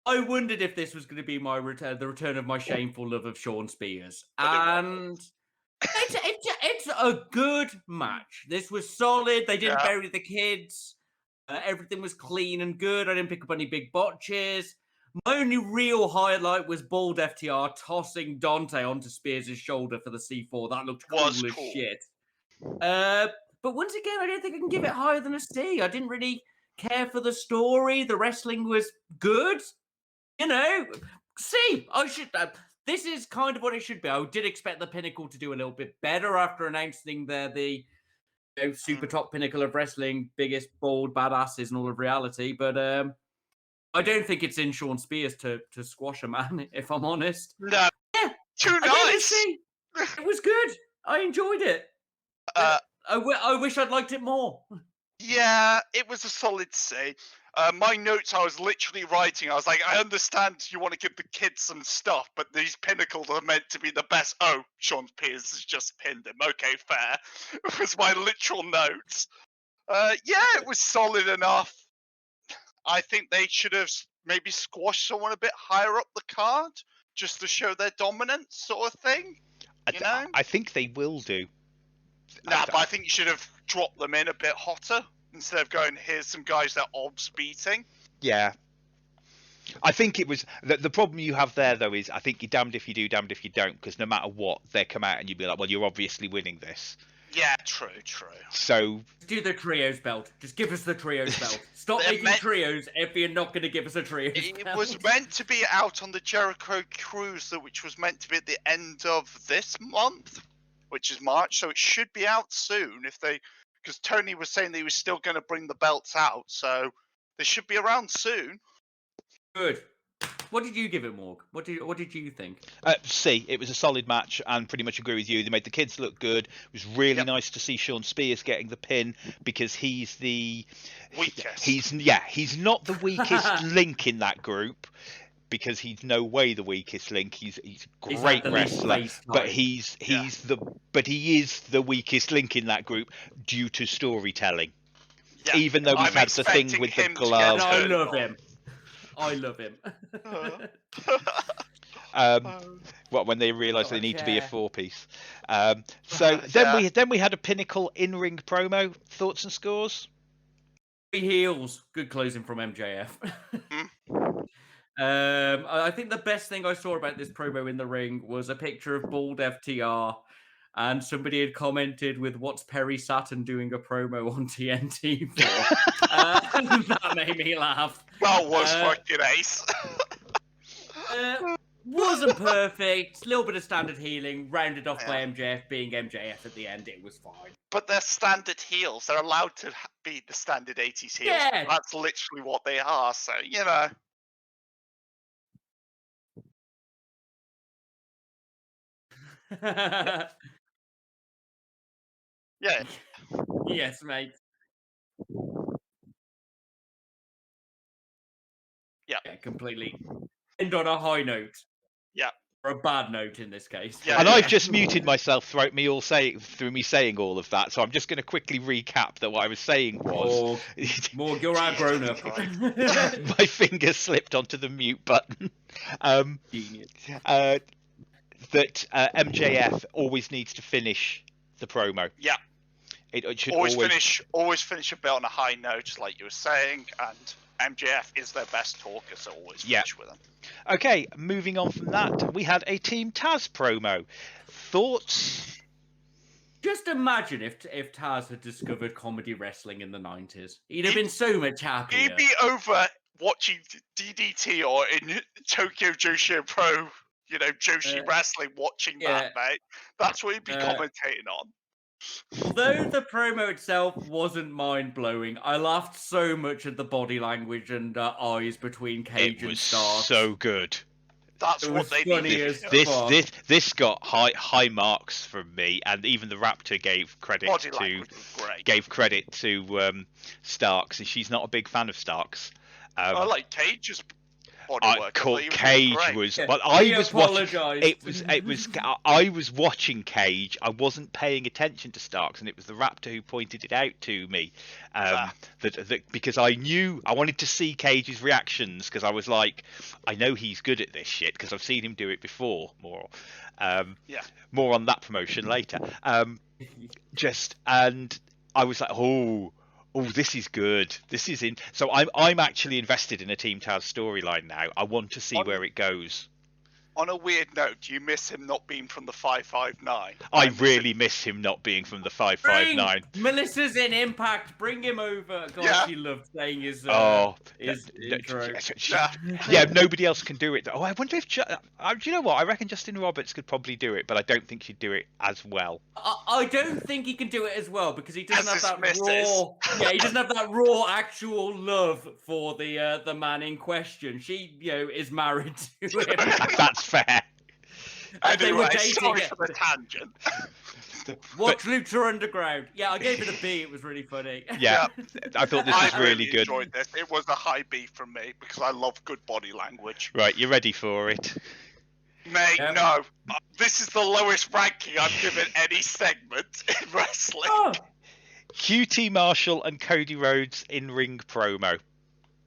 I wondered if this was going to be the return of my shameful love of Sean Spears, and it's a good match. This was solid. They didn't bury the kids. Everything was clean and good. I didn't pick up any big botches. My only real highlight was Bald FTR tossing Dante onto Spears' shoulder for the C4. That looked cool as shit. But once again, I don't think I can give it higher than a C. I didn't really care for the story. The wrestling was good. C. This is kind of what it should be. I did expect the Pinnacle to do a little bit better after announcing they're the super top pinnacle of wrestling, biggest bald badasses in all of reality. But I don't think it's in Sean Spears to squash a man, if I'm honest. No. Yeah. Too nice. It was good. I enjoyed it. I wish I'd liked it more. Yeah, it was a solid C. My notes, I was literally writing. I was like, I understand you want to give the kids some stuff, but these pinnacles are meant to be the best. Oh, Sean Spears has just pinned him. Okay, fair. It was my literal notes. Yeah, it was solid enough. I think they should have maybe squashed someone a bit higher up the card just to show their dominance, sort of thing. I think they will do. Nah, but I think you should have dropped them in a bit hotter instead of going, here's some guys that Ob's beating. Yeah. I think it was the problem you have there though is I think you're damned if you do, damned if you don't, because no matter what, they come out and you'd be like, well, you're obviously winning this. Yeah, true. So do the trios belt. Just give us the trios belt. Stop making trios if you're not going to give us a trios belt. It was meant to be out on the Jericho Cruise, which was meant to be at the end of this month, which is March. So it should be out soon because Tony was saying that he was still going to bring the belts out. So they should be around soon. Good. What did you give it, Morg? What did you think? C. It was a solid match, and pretty much agree with you. They made the kids look good. It was really nice to see Sean Spears getting the pin because he's the weakest. He's not the weakest link in that group because he's no way the weakest link. He's a great wrestler, but he is the weakest link in that group due to storytelling. Yeah. Even though we've had the thing with the glove. I love him. I love him. What when they realise they need to be a 4-piece. Then we had a Pinnacle in-ring promo. Thoughts and scores? 3 heels. Good closing from MJF. I think the best thing I saw about this promo in the ring was a picture of bald FTR, and somebody had commented with "What's Perry Saturn doing a promo on TNT for?" That made me laugh. That was fucking ace. Wasn't perfect. A little bit of standard healing, rounded off by MJF being MJF at the end. It was fine. But they're standard heels. They're allowed to be the standard 80s heels. Yeah. That's literally what they are. So, you know. Yeah. Yes, mate. Yeah, completely. End on a high note. Yeah. Or a bad note in this case. Yeah, and I've just muted myself through me saying all of that, so I'm just going to quickly recap that what I was saying was... Morg, you're our grown-up. My finger slipped onto the mute button. Genius. That MJF always needs to finish the promo. Yeah. It should always finish a bit on a high note, just like you were saying, and MJF is their best talker, so always finish with him. Okay, moving on from that, we had a Team Taz promo. Thoughts? Just imagine if Taz had discovered comedy wrestling in the 90s. He'd have been so much happier. He'd be over watching DDT or in Tokyo Joshi Pro, Joshi Wrestling, watching that, mate. That's what he'd be commentating on. Although the promo itself wasn't mind-blowing, I laughed so much at the body language and eyes between Cage and Starks. So good. That's what they did. This got high marks from me, and even the Raptor gave credit to Starks, and she's not a big fan of Starks. I like Cage's. Cage was, but I was watching. I was watching Cage. I wasn't paying attention to Starks, and it was the Raptor who pointed it out to me. That because I knew I wanted to see Cage's reactions because I was like, I know he's good at this shit because I've seen him do it before. More on that promotion later. And I was like, oh, this is good. This is in. So I'm actually invested in a Team Taz storyline now. I want to see where it goes. On a weird note, do you miss him not being from the 559? I really miss him not being from the 559. Melissa's in Impact. Bring him over. God, she loved saying his intro. Yeah, nobody else can do it. Oh, I wonder if... do you know what? I reckon Justin Roberts could probably do it, but I don't think she'd do it as well. I don't think he can do it as well because he doesn't have that raw... Yeah, he doesn't have that raw actual love for the man in question. She, is married to him. That's fair. Anyway, sorry for the tangent. Watch Lucha Underground. Yeah, I gave it a B. It was really funny. Yeah, I thought this was really good. I enjoyed this. It was a high B from me because I love good body language. Right, you ready for it? Mate, no. This is the lowest ranking I've given any segment in wrestling. Oh. QT Marshall and Cody Rhodes in ring promo.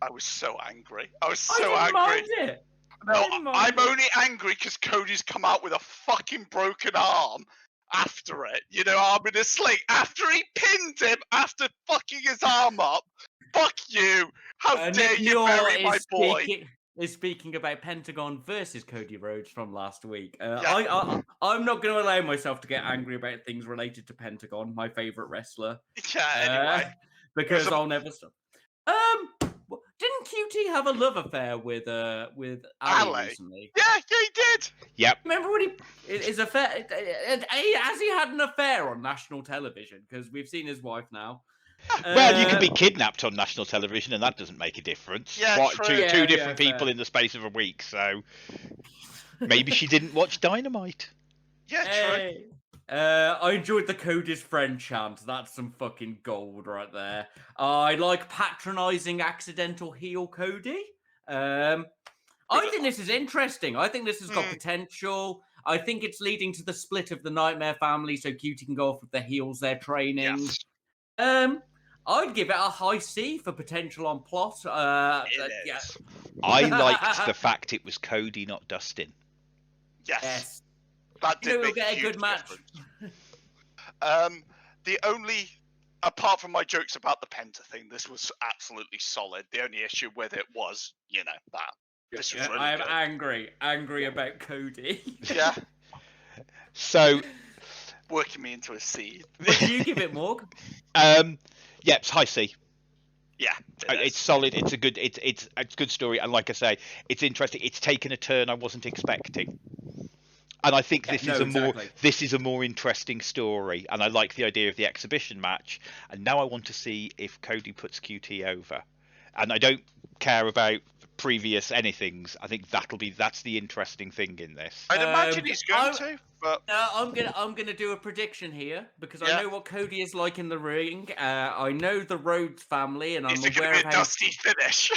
I was so angry. I was I so didn't angry. mind it. No, I'm only angry because Cody's come out with a fucking broken arm after it. You know, arm in a sling. After he pinned him, after fucking his arm up. Fuck you. How dare you bury my boy. Is speaking about Pentagon versus Cody Rhodes from last week. I'm not going to allow myself to get angry about things related to Pentagon, my favourite wrestler. Yeah, anyway. Because I'll never stop. Didn't QT have a love affair with Ali recently? Yeah, he did. Yep. Remember when his affair? Has he had an affair on national television? Because we've seen his wife now. Well, you could be kidnapped on national television, and that doesn't make a difference. Yeah, Two different people in the space of a week, so maybe she didn't watch Dynamite. Yeah, true. I enjoyed the Cody's friend chant. That's some fucking gold right there. I like patronising accidental heel Cody. I think this is interesting. I think this has got potential. I think it's leading to the split of the Nightmare family, so QT can go off with the heels they're training. Yes. I'd give it a high C for potential on plot. Yeah. I liked the fact it was Cody, not Dustin. Yes. That did we'll get a good match. The only, apart from my jokes about the Penta thing, this was absolutely solid. The only issue with it was, that. This was really I'm good. angry about Cody. Yeah. So, working me into a C. What do you give it, Morg? Yeah, it's high C. Yeah, it's solid. It's a good. It's a good story, and like I say, it's interesting. It's taken a turn I wasn't expecting, and I think this is a more interesting story. And I like the idea of the exhibition match. And now I want to see if Cody puts QT over. And I don't care about previous anythings. I think that's the interesting thing in this. I'd imagine he's going to. But I'm gonna do a prediction here because I know what Cody is like in the ring. I know the Rhodes family, and I'm aware of how dusty finish.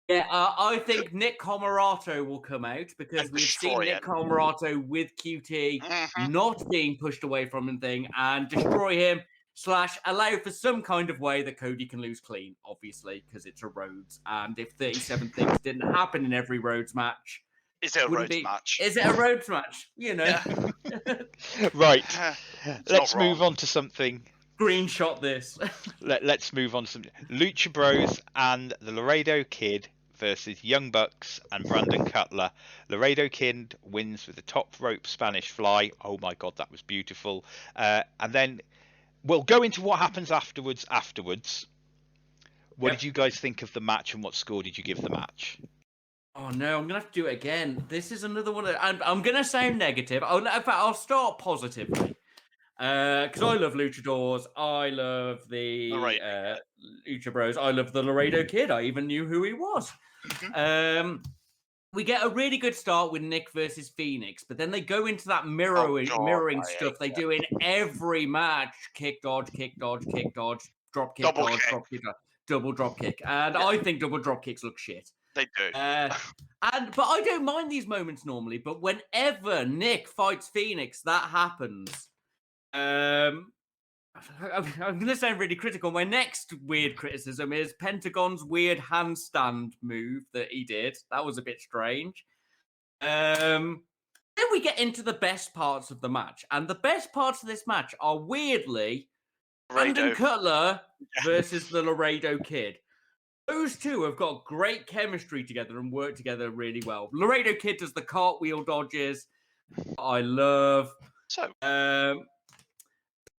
Yeah, I think Nick Comoroto will come out because we've seen Nick Comoroto with QT not being pushed away from anything and destroy him / allow for some kind of way that Cody can lose clean, obviously, because it's a Rhodes. And if 37 things didn't happen in every Rhodes match, is it a Rhodes match? Is it a Rhodes match? Yeah. Right. Let's move on to something. Screenshot this. Let's move on to something. Lucha Bros and the Laredo Kid versus Young Bucks and Brandon Cutler. Laredo Kid wins with the top rope Spanish fly. Oh my God, that was beautiful. And then we'll go into what happens afterwards. What did you guys think of the match, and what score did you give the match? Oh no, I'm gonna have to do it again. This is another one. I'm gonna sound negative. In fact, I'll start positively. Because I love luchadors. I love the Lucha Bros. I love the Laredo Kid. I even knew who he was. We get a really good start with Nick versus Phoenix, but then they go into that mirroring stuff they do in every match. Kick dodge, kick dodge, kick dodge, drop kick, dodge, drop kick, double drop kick. And I think double drop kicks look shit. They do. But I don't mind these moments normally, but whenever Nick fights Phoenix, that happens. I'm going to sound really critical. My next weird criticism is Pentagon's weird handstand move that he did. That was a bit strange. Then we get into the best parts of the match. And the best parts of this match are weirdly Brandon Cutler versus the Laredo Kid. Those two have got great chemistry together and work together really well. Laredo Kid does the cartwheel dodges. I love.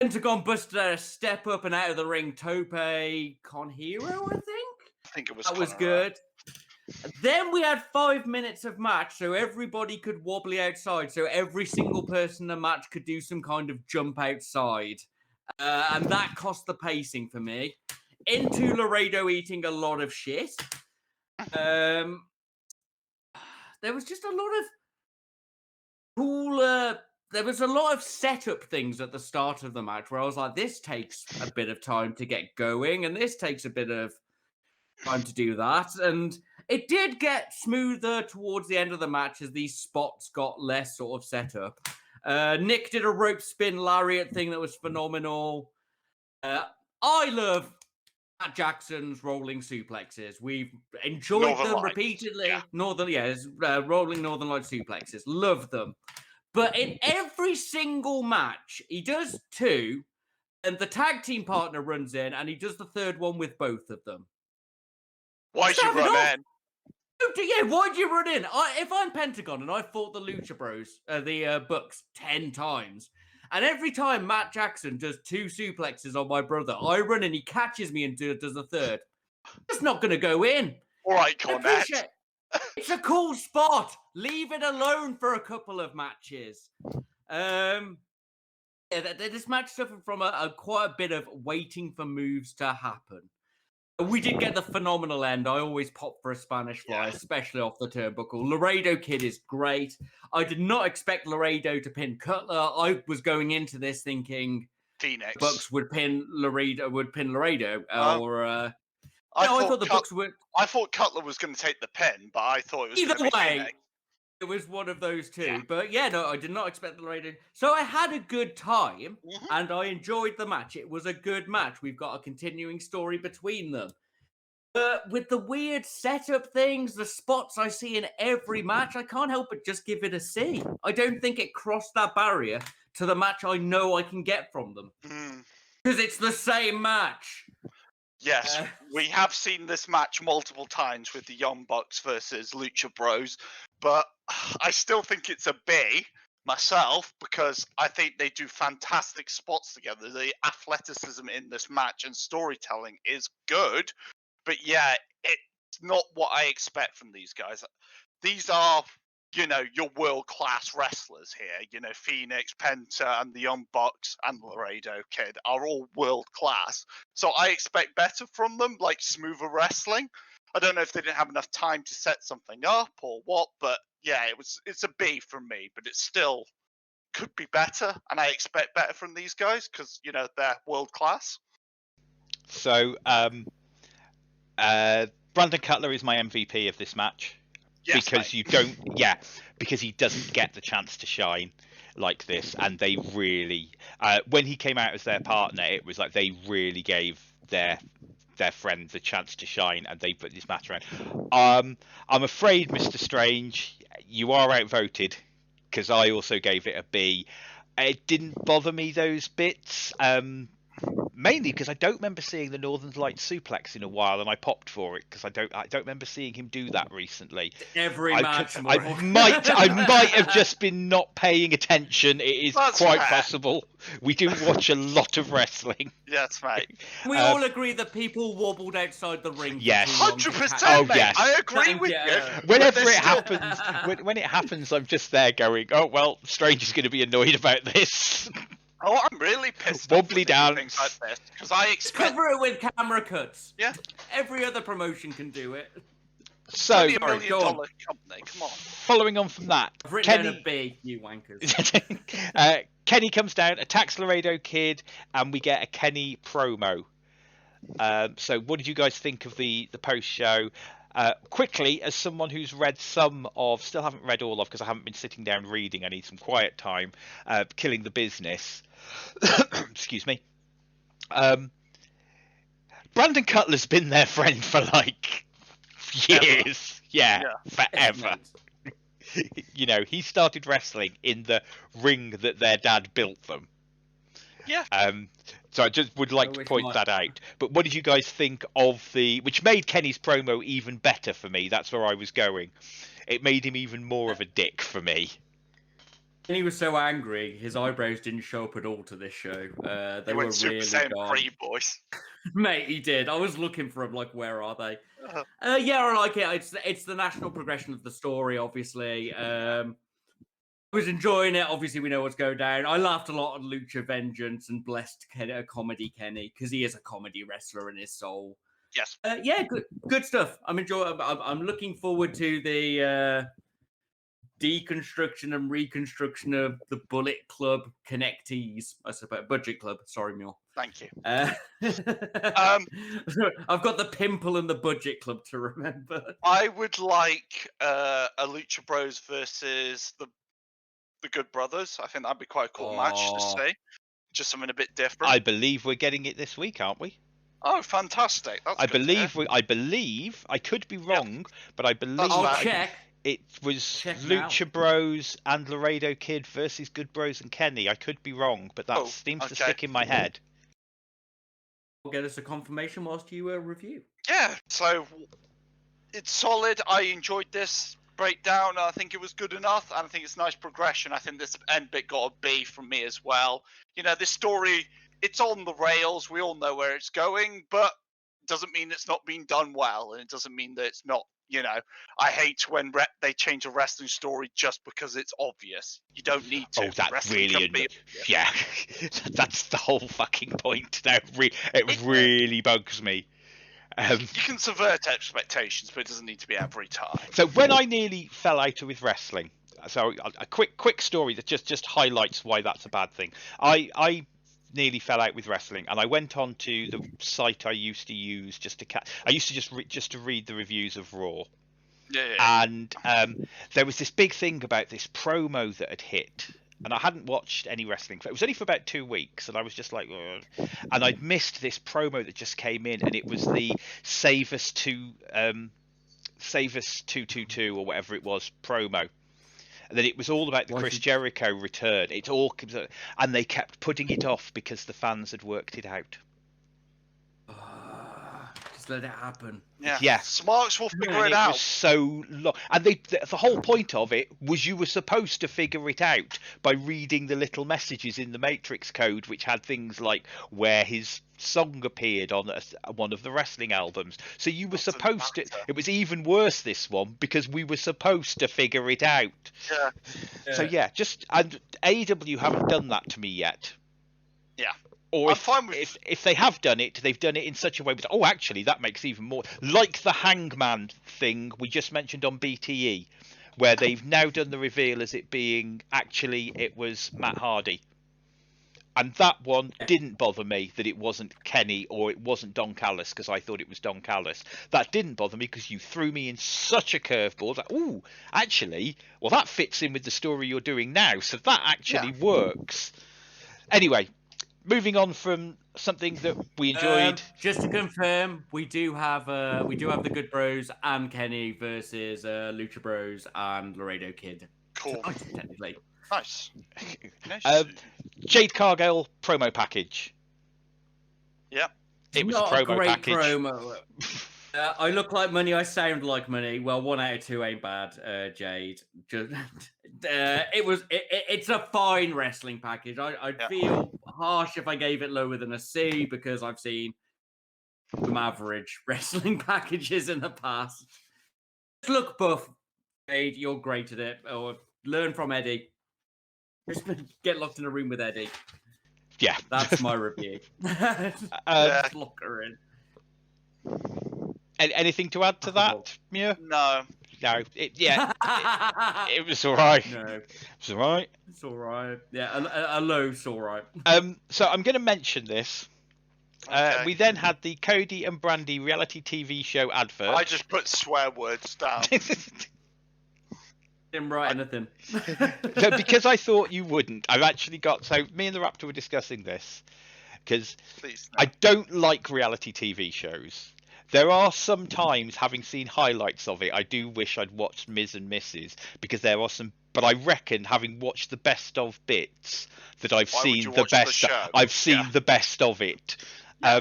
Pentagon busted out a step up and out of the ring tope con hero, I think it was. That was good. Then we had 5 minutes of match, so everybody could wobbly outside. So every single person in the match could do some kind of jump outside. And that cost the pacing for me. Into Laredo eating a lot of shit. There was just a lot of cool there was a lot of setup things at the start of the match where I was like, this takes a bit of time to get going, and this takes a bit of time to do that. And it did get smoother towards the end of the match as these spots got less sort of set up. Nick did a rope spin lariat thing that was phenomenal. I love Matt Jackson's rolling suplexes. We've enjoyed Northern them Lights. repeatedly. Yeah. Rolling Northern Light suplexes. Love them. But in every single match, he does 2, and the tag team partner runs in, and he does the 3rd one with both of them. Why'd you run in? Yeah, why'd you run in? If I'm Pentagon and I fought the Lucha Bros, the Bucks 10 times, and every time Matt Jackson does 2 suplexes on my brother, I run in, he catches me and does the 3rd. It's not going to go in. All right, Cornette. It's a cool spot. Leave it alone for a couple of matches. This match suffered from quite a bit of waiting for moves to happen. We did get the phenomenal end. I always pop for a Spanish Fly, especially off the turnbuckle. Laredo Kid is great. I did not expect Laredo to pin Cutler. I was going into this thinking Phoenix. Bucks would pin Laredo, I thought the Bucks would. I thought Cutler was going to take the pin, but I thought it was Either going to be way, Phoenix. it was one of those two. Yeah. But yeah, no, I did not expect the Laredo. So I had a good time, Mhm. and I enjoyed the match. It was a good match. We've got a continuing story between them. But with the weird setup things, the spots I see in every match, I can't help but just give it a C. I don't think it crossed that barrier to the match I know I can get from them. Because it's the same match. Yes, we have seen this match multiple times with the Young Bucks versus Lucha Bros, but I still think it's a B myself because I think they do fantastic spots together. The athleticism in this match and storytelling is good, but yeah, it's not what I expect from these guys. These are, your world-class wrestlers here. Phoenix, Penta, and the Young Bucks and Laredo Kid are all world-class. So I expect better from them, like smoother wrestling. I don't know if they didn't have enough time to set something up or what, but yeah, it's a B from me, but it still could be better, and I expect better from these guys because, they're world-class. So, Brandon Cutler is my MVP of this match. Yes, because because he doesn't get the chance to shine like this, and they really when he came out as their partner, it was like they really gave their friend the chance to shine, and they put this match around. I'm afraid, Mr. Strange, you are outvoted because I also gave it a B. It didn't bother me, those bits, mainly because I don't remember seeing the Northern Lights suplex in a while, and I popped for it because I don't remember seeing him do that recently. Every match. I might have just been not paying attention. It is quite possible. We do watch a lot of wrestling. Yes, mate. We all agree that people wobbled outside the ring. Yes, 100%. Mate. Yes. I agree with you. Whenever it happens, when it happens, I'm just there going, "Oh well, Strange is going to be annoyed about this." Oh, I'm really pissed Wobbly down. Things like this because I expect cover it with camera cuts. Yeah. Every other promotion can do it. So, $1 million company. Come on. Following on from that, I've written down a B, you wankers. Kenny comes down, attacks Laredo Kid, and we get a Kenny promo. So, what did you guys think of the post show? Quickly, as someone who's read still haven't read all of because I haven't been sitting down reading, I need some quiet time, Killing the Business. Excuse me. Brandon Cutler's been their friend for like years. Yeah, forever. He started wrestling in the ring that their dad built them. Yeah. So I just would like to point that out. But what did you guys think of which made Kenny's promo even better for me? That's where I was going. It made him even more of a dick for me. And he was so angry, his eyebrows didn't show up at all to this show. They were Super really Saiyan gone. 3, boys. Mate, he did. I was looking for him, like, where are they? Yeah, I like it. It's the national progression of the story, obviously. I was enjoying it. Obviously, we know what's going down. I laughed a lot on Lucha Vengeance and blessed Comedy Kenny because he is a comedy wrestler in his soul. Yes. Yeah, good stuff. I'm enjoying. I'm looking forward to the deconstruction and reconstruction of the Bullet Club connectees. I suppose Budget Club. Sorry, Muir. Thank you. I've got the Pimple and the Budget Club to remember. I would like a Lucha Bros versus the Good Brothers. I think that'd be quite a cool match to see. Just something a bit different. I believe we're getting it this week, aren't we? Oh, fantastic! That's I good believe. I could be wrong, but I believe I'll check. It was Check Lucha Bros and Laredo Kid versus Good Bros and Kenny. I could be wrong, but that seems to stick in my head. We'll get us a confirmation whilst you review. Yeah, so it's solid. I enjoyed this breakdown. I think it was good enough, and I think it's nice progression. I think this end bit got a B from me as well. You know, this story, it's on the rails. We all know where it's going, but it doesn't mean it's not being done well, and it doesn't mean that it's not. You know, I hate when they change a wrestling story just because it's obvious. You don't need to. Oh, that Wrestling really, can be yeah, that's the whole fucking point. Now, it really bugs me. You can subvert expectations, but it doesn't need to be every time. So when I nearly fell out with wrestling, so a quick story that just highlights why that's a bad thing. I nearly fell out with wrestling, and I went on to the site I used to use I used to just to read the reviews of Raw. Yeah. And there was this big thing about this promo that had hit, and I hadn't watched any wrestling. It was only for about 2 weeks, and I was just like, ugh. And I'd missed this promo that just came in, and it was the Save Us 222 or whatever it was promo. And then it was all about the Chris Jericho return. It's all, and they kept putting it off because the fans had worked it out. Just let it happen. Yeah. Smarks will figure it out. Was so long, and the whole point of it was you were supposed to figure it out by reading the little messages in the Matrix code, which had things like where his song appeared on one of the wrestling albums. So you were supposed to. It was even worse this one because we were supposed to figure it out. Yeah. So and AEW haven't done that to me yet. Yeah. Or if they have done it, they've done it in such a way. But actually, that makes even more. Like the Hangman thing we just mentioned on BTE, where they've now done the reveal as it being it was Matt Hardy, and that one didn't bother me that it wasn't Kenny or it wasn't Don Callis because I thought it was Don Callis. That didn't bother me because you threw me in such a curveball. Like, actually, that fits in with the story you're doing now, so that actually works. Anyway. Moving on from something that we enjoyed. Just to confirm, we do have the Good Bros and Kenny versus Lucha Bros and Laredo Kid. Cool. Technically. Nice. Jade Cargill promo package. Yeah. It was Not a promo great package. Promo. I look like money. I sound like money. Well, 1 out of 2 ain't bad, Jade. It's a fine wrestling package. I'd feel harsh if I gave it lower than a C because I've seen some average wrestling packages in the past. Just look buff, Jade. You're great at it. Or learn from Eddie. Just get locked in a room with Eddie. Yeah, that's my review. Lock her in. Anything to add to that, Muir? No. It was all right. No, it's all right. It's all right. Yeah, a low's all right. So I'm going to mention this. Okay. We then had the Cody and Brandy reality TV show advert. I just put swear words down. Didn't write anything. So because I thought you wouldn't, I've actually got. So me and the Raptor were discussing this because I don't like reality TV shows. There are some times, having seen highlights of it, I do wish I'd watched Ms. and Mrs. because there are some. But I reckon, having watched the best of bits, that I've seen the best. I've seen the best of it. Yeah.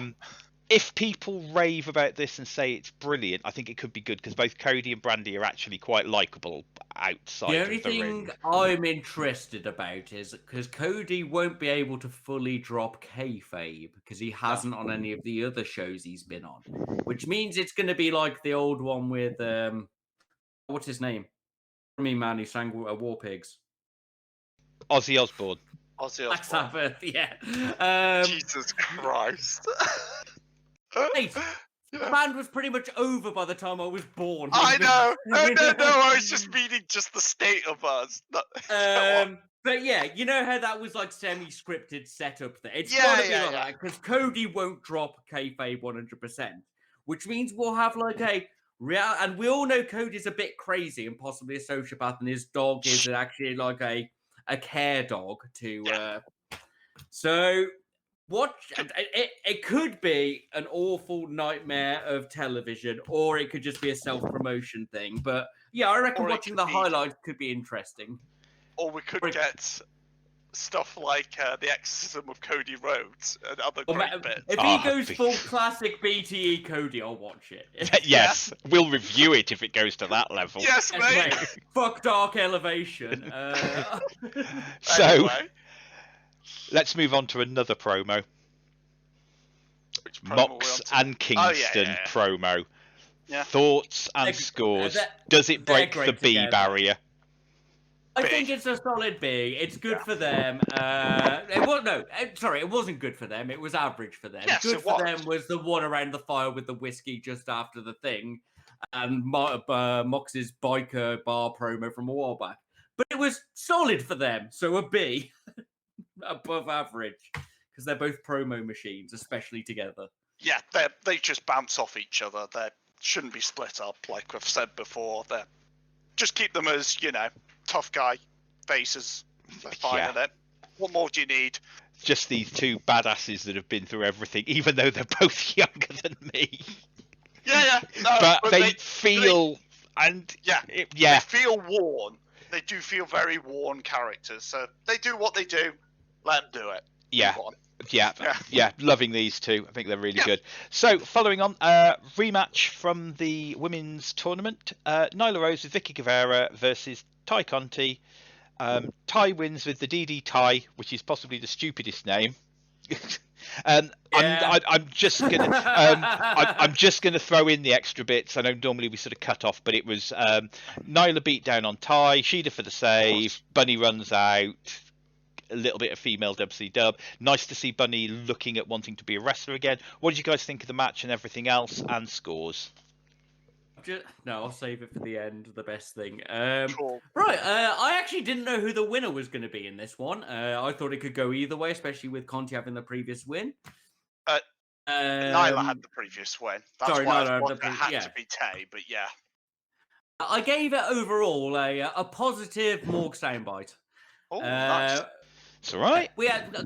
If people rave about this and say it's brilliant, I think it could be good because both Cody and Brandy are actually quite likable outside of the ring. The only thing I'm interested about is because Cody won't be able to fully drop kayfabe because he hasn't on any of the other shows he's been on, which means it's going to be like the old one with what's his name? I mean, man, who sang War Pigs. Ozzy Osbourne. Black Sabbath, yeah. Jesus Christ. Hey, The band was pretty much over by the time I was born. I know. No. I was just meaning just the state of us. But yeah, you know how that was like semi-scripted setup there. It's Yeah, gotta be yeah, like yeah. that because Cody won't drop kayfabe 100%, which means we'll have like a real. And we all know Cody's a bit crazy and possibly a sociopath, and his dog is actually like a care dog to. So. It could be an awful nightmare of television, or it could just be a self-promotion thing. But yeah, I reckon watching the highlights could be interesting. Or we could get stuff like the exorcism of Cody Rhodes and other great bits. If he goes full classic BTE Cody, I'll watch it. Yes, we'll review it if it goes to that level. Yes, mate. Fuck Dark Elevation. So, anyway. Let's move on to another promo. Which promo Mox and Kingston promo. Yeah. Thoughts and scores. Does it break the B barrier? I think it's a solid B. It's good for them. It wasn't good for them. It was average for them. Yes, good for them was the one around the fire with the whiskey just after the thing, and Mox's biker bar promo from a while back. But it was solid for them, so a B. Above average, because they're both promo machines, especially together. Yeah, they just bounce off each other. They shouldn't be split up, like we've said before. They just keep them as tough guy faces. They're fine at it. What more do you need? Just these two badasses that have been through everything, even though they're both younger than me. Yeah. No, but they feel they feel worn. They do feel very worn characters. So they do what they do. Let them do it. Yeah. Loving these two. I think they're really good. So, following on, rematch from the women's tournament. Nyla Rose with Vicky Guevara versus Ty Conti. Ty wins with the DD Ty, which is possibly the stupidest name. I'm just gonna throw in the extra bits. I know normally we sort of cut off, but it was Nyla beat down on Ty, Sheeda for the save, Bunny runs out. A little bit of female WCW. Nice to see Bunny looking at wanting to be a wrestler again. What did you guys think of the match and everything else, and scores? No, I'll save it for the end. The best thing. Cool. Right. I actually didn't know who the winner was going to be in this one. I thought it could go either way, especially with Conti having the previous win. Nyla had the previous win. That's why it had to be Tay, but yeah. I gave it overall a positive Morg soundbite. Oh, nice. It's all right. We had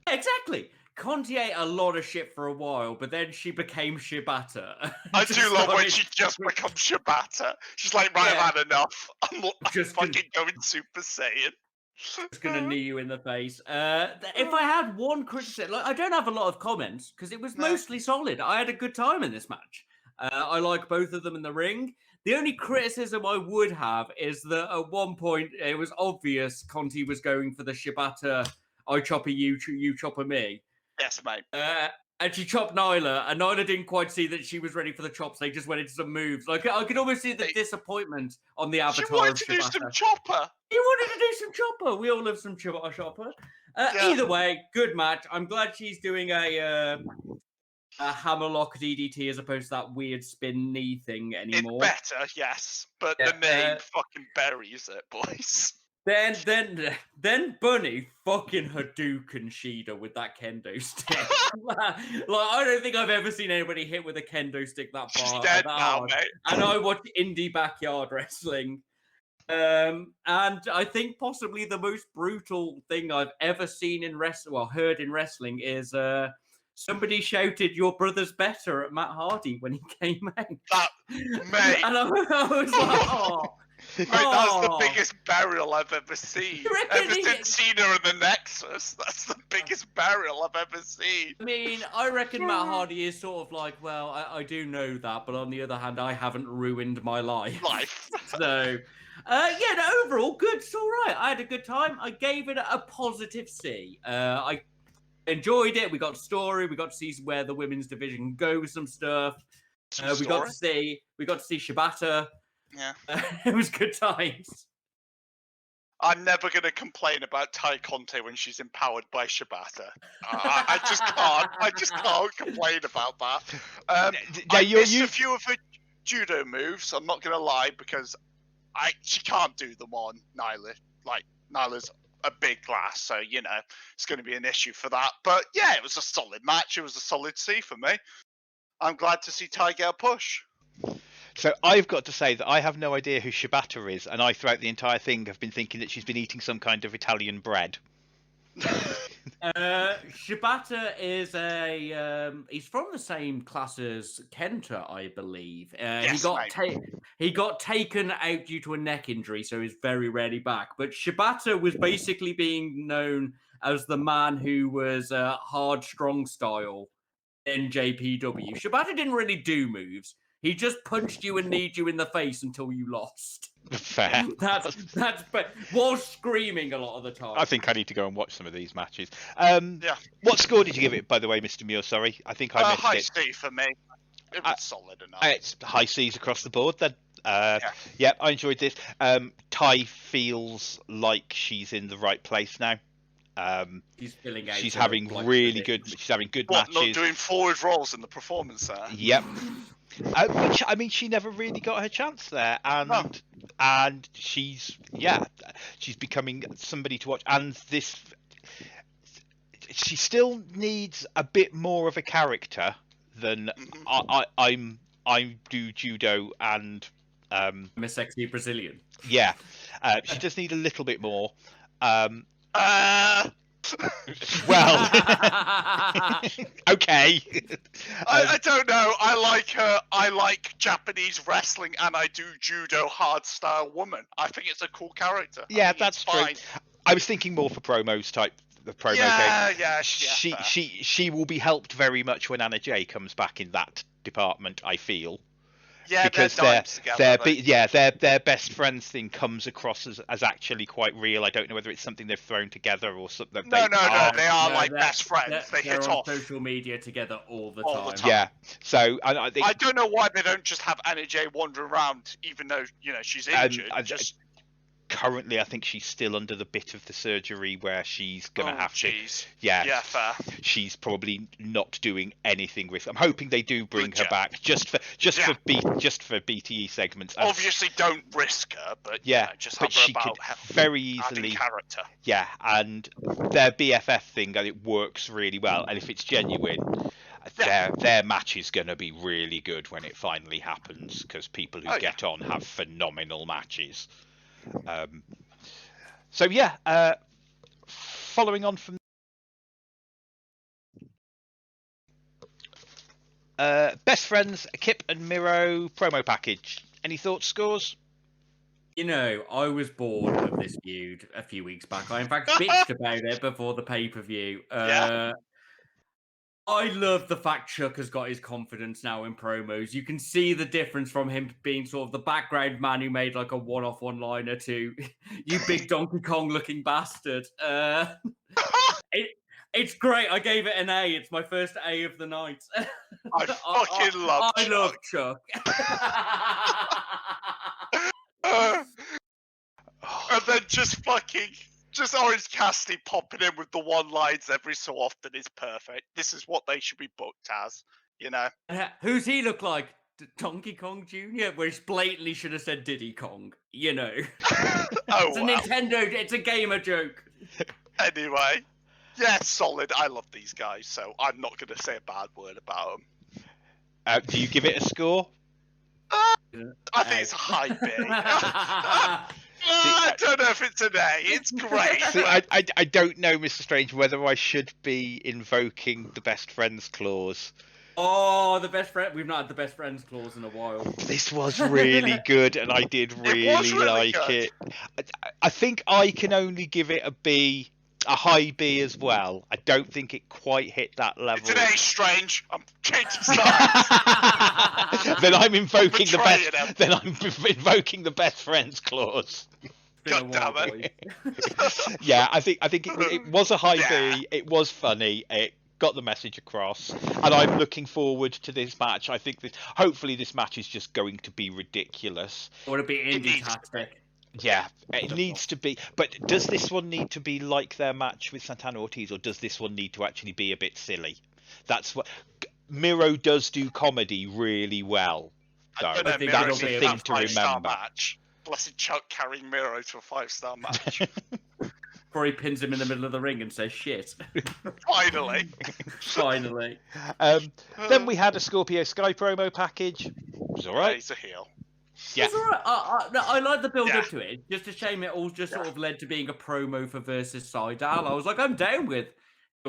exactly. Conti ate a lot of shit for a while, but then she became Shibata. I do love when she just becomes Shibata. She's like, right, I've had enough. I'm fucking going Super Saiyan. Just gonna knee you in the face. If I had one criticism, I don't have a lot of comments because it was mostly solid. I had a good time in this match. I like both of them in the ring. The only criticism I would have is that at one point it was obvious Conti was going for the Shibata, I chopper you, you chopper me. Yes, mate. And she chopped Nyla, and Nyla didn't quite see that she was ready for the chops. They just went into some moves. Like I could almost see the disappointment on the avatar. She wanted to do some chopper. You wanted to do some chopper. We all love some chopper. Either way, good match. I'm glad she's doing a hammerlock DDT as opposed to that weird spin knee thing anymore. It's better, yes, but the name fucking buries it, boys. Then Bunny fucking Hadouken Sheeda with that kendo stick. I don't think I've ever seen anybody hit with a kendo stick that far. She's dead now, mate. And I watch indie backyard wrestling. And I think possibly the most brutal thing I've ever seen in heard in wrestling is somebody shouted, "Your brother's better" at Matt Hardy when he came out. That, mate. And I was like, oh. Mate, that's the biggest burial I've ever seen. Ever since Cena and the Nexus, that's the biggest burial I've ever seen. I mean, I reckon Matt Hardy is sort of like, well, I do know that, but on the other hand, I haven't ruined my life. So, overall, good. It's all right. I had a good time. I gave it a positive C. I enjoyed it. We got story. We got to see where the women's division can go with some stuff. We got to see Shibata. Yeah, it was good times. I'm never going to complain about Tai Conte when she's empowered by Shibata. I just can't. I just can't complain about that. I missed a few of her judo moves. I'm not going to lie, because she can't do them on Nyla. Like, Nyla's a big glass, so, you know, it's going to be an issue for that. But, yeah, it was a solid match. It was a solid C for me. I'm glad to see Tai get a push. So I've got to say that I have no idea who Shibata is, and I, throughout the entire thing, have been thinking that she's been eating some kind of Italian bread. Shibata is he's from the same class as Kenta, I believe. Yes, he got taken out due to a neck injury, so he's very rarely back. But Shibata was basically being known as the man who was hard, strong style in JPW. Shibata didn't really do moves. He just punched you and kneed you in the face until you lost. Fair. That's but while screaming a lot of the time. I think I need to go and watch some of these matches. What score did you give it, by the way, Mr. Muir? Sorry, I think I missed high it. C for me. It was solid enough. It's high C's across the board then. Yeah, I enjoyed this. Tai feels like she's in the right place now. She's filling out. She's having really good. She's having good matches. Not doing forward rolls in the performance center. Yep. Which, I mean, she never really got her chance there, and she's becoming somebody to watch. And she still needs a bit more of a character than I do judo and I'm a sexy Brazilian. Yeah, she does need a little bit more. Well, okay. I don't know. I like her. I like Japanese wrestling, and I do judo hard style woman. I think it's a cool character. Yeah, that's true. Fine. I was thinking more for promos type. The promo game. Yeah. She will be helped very much when Anna Jay comes back in that department, I feel. Yeah, because their best friends thing comes across as actually quite real. I don't know whether it's something they've thrown together or something. No, they are like best friends. They hit off. Social media together all the time. Yeah, so I think I don't know why they don't just have Anna Jay wander around, even though she's injured. Currently, I think she's still under the bit of the surgery where she's gonna have to. Yeah, fair. She's probably not doing anything with. I'm hoping they do bring her back just for BTE segments. Obviously, don't risk her, but just have her about very easily character. Yeah, and their BFF thing, it works really well, and if it's genuine. Their match is going to be really good when it finally happens, because people who get on have phenomenal matches. Following on from Best Friends, Kip and Miro promo package. Any thoughts, scores? I was bored of this feud a few weeks back. I in fact bitched about it before the pay-per-view. I love the fact Chuck has got his confidence now in promos. You can see the difference from him being sort of the background man who made like a one-off one-liner to you big Donkey Kong looking bastard. It's great. I gave it an A. It's my first A of the night. I fucking love Chuck. I love Chuck. And then just Orange Cassidy popping in with the one lines every so often is perfect. This is what they should be booked as, Who's he look like? Donkey Kong Jr.? Which blatantly should have said Diddy Kong, It's a Nintendo, it's a gamer joke. Anyway, solid. I love these guys, so I'm not going to say a bad word about them. Do you give it a score? I think it's a high B. I don't know if it's an A. It's great. See, I don't know, Mr. Strange, whether I should be invoking the best friends clause. Oh, the best friend. We've not had the best friends clause in a while. This was really good, and I did really like it. I think I can only give it a B, a high B as well. I don't think it quite hit that level. It's an A, Strange. I'm changing sides. Then I'm invoking the best. Then I'm invoking the best friends clause. God damn it! Yeah, I think it was a high B. It was funny. It got the message across, and I'm looking forward to this match. I think that hopefully this match is just going to be ridiculous. Or it'll be indie-tastic. Yeah, it needs to be. But does this one need to be like their match with Santana Ortiz, or does this one need to actually be a bit silly? That's what Miro does do comedy really well. Though. I don't know, That's Miro the being thing a to 5-star remember. match. Blessed Chuck carrying Miro to a 5-star match. Before he pins him in the middle of the ring and says shit. Finally. Finally. Then we had a Scorpio Sky promo package. It was all right. He's a heel. Yeah. It's all right. I like the build up to it. It's just a shame it all just sort of led to being a promo for versus Seidel. I was like, I'm down with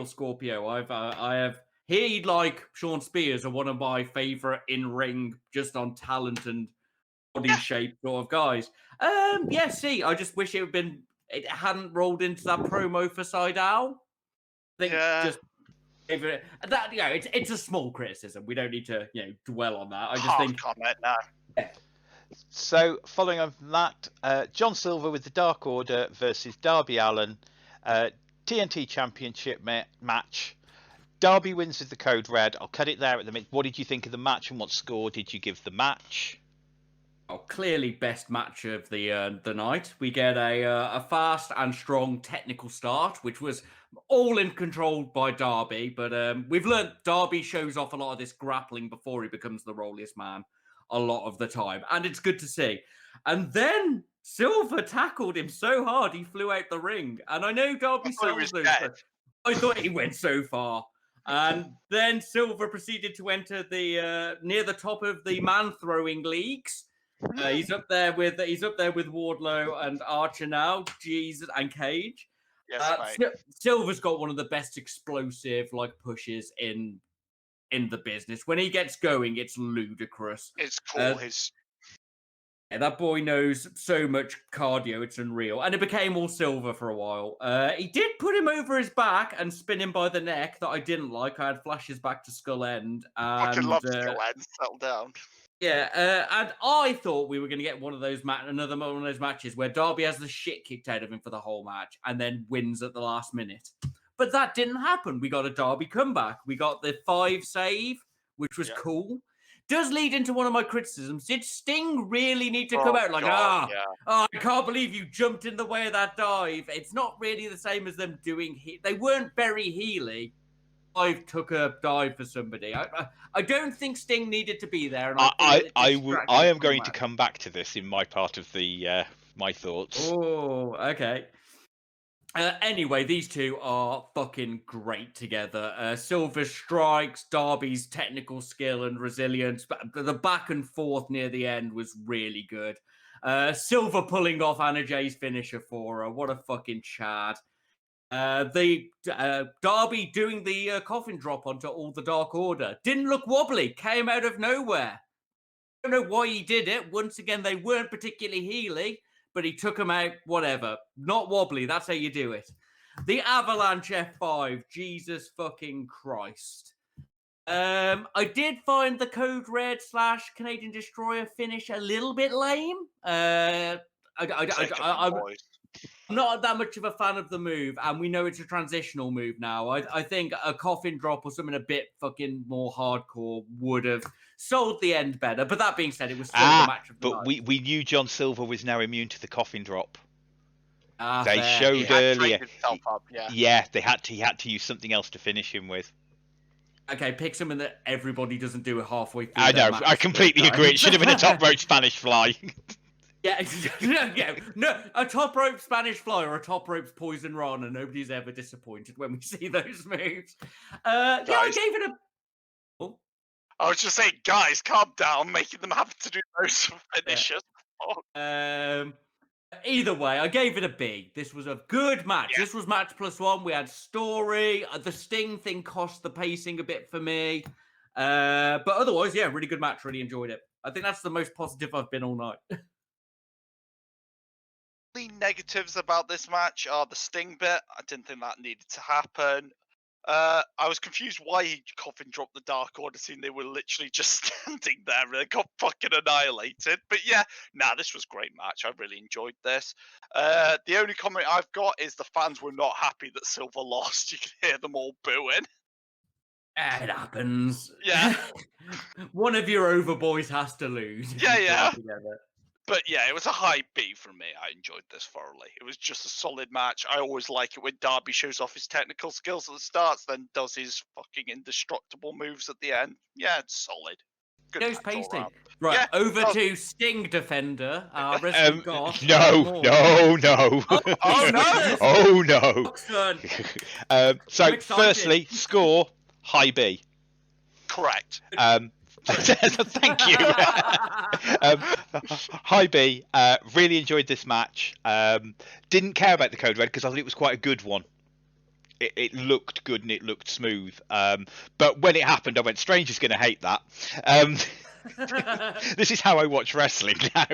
Scorpio. I have heard like Sean Spears are one of my favorite in ring, just on talent and body shape sort of guys. I just wish it hadn't rolled into that promo for Seidel. I think just that it's a small criticism. We don't need to dwell on that. I just think comment now. So, following on from that, John Silver with the Dark Order versus Darby Allin, TNT Championship match. Darby wins with the code red. I'll cut it there at the minute. What did you think of the match, and what score did you give the match? Oh, clearly best match of the night. We get a fast and strong technical start, which was all in control by Darby. But we've learned Darby shows off a lot of this grappling before he becomes the rolliest man a lot of the time. And it's good to see. And then Silver tackled him so hard he flew out the ring. And I know Darby sells those. I thought he went so far. And then Silver proceeded to enter the near the top of the man throwing leagues. He's up there with Wardlow and Archer now, Jesus, and Cage. Yes, Silver's got one of the best explosive pushes in the business. When he gets going, it's ludicrous. It's cool. That boy knows so much cardio, it's unreal. And it became all Silver for a while. He did put him over his back and spin him by the neck that I didn't like. I had flashes back to Skull End. I could love Skull End. Settle down. Yeah, and I thought we were going to get another one of those matches where Darby has the shit kicked out of him for the whole match and then wins at the last minute. But that didn't happen. We got a Darby comeback. We got the 5 save, which was cool. Does lead into one of my criticisms. Did Sting really need to come out I can't believe you jumped in the way of that dive? It's not really the same as them doing. They weren't very heely. I took a dive for somebody. I don't think Sting needed to be there. And I am going to come back to this in my part of the my thoughts. Oh, okay. Anyway, these two are fucking great together. Silver's strikes, Darby's technical skill and resilience, but the back and forth near the end was really good. Silver pulling off Anna Jay's finisher for her. What a fucking chad. Darby doing the coffin drop onto all the Dark Order. Didn't look wobbly, came out of nowhere. Don't know why he did it. Once again, they weren't particularly heely, but he took them out, whatever. Not wobbly, that's how you do it. The Avalanche F5, Jesus fucking Christ. I did find the Code Red / Canadian Destroyer finish a little bit lame. I'm not that much of a fan of the move, and we know it's a transitional move now. I think a coffin drop or something a bit fucking more hardcore would have sold the end better. But that being said, it was still the match of the night. We knew John Silver was now immune to the coffin drop. They showed earlier. He had to use something else to finish him with. Okay, pick something that everybody doesn't do halfway through. I know. I completely agree. It should have been a top rope Spanish fly. Yeah, no, a top rope Spanish fly or a top rope's poison rana. Nobody's ever disappointed when we see those moves. I gave it a. I was just saying, guys, calm down, making them have to do those finishes. Either way, I gave it a B. This was a good match. This was match +1. We had story. The Sting thing cost the pacing a bit for me. But otherwise, really good match. Really enjoyed it. I think that's the most positive I've been all night. The negatives about this match are the Sting bit. I didn't think that needed to happen. I was confused why he coffin dropped the Dark Order scene. They were literally just standing there and they got fucking annihilated. But this was a great match. I really enjoyed this. The only comment I've got is the fans were not happy that Silver lost. You can hear them all booing. It happens. Yeah. One of your over boys has to lose. Yeah. But yeah, it was a high B for me. I enjoyed this thoroughly. It was just a solid match. I always like it when Darby shows off his technical skills at the start, then does his fucking indestructible moves at the end. Yeah, it's solid. Good Goes match all pacing. round. Right, Yeah, over oh. to Sting Defender, our wrestling goth. No. Oh, no. Oh, no. Oxford. So, firstly, score, high B. Correct. Thank you. High B. Really enjoyed this match. Didn't care about the Code Red because I thought it was quite a good one. It looked good and it looked smooth. But when it happened, I went, Stranger's going to hate that. This is how I watch wrestling now.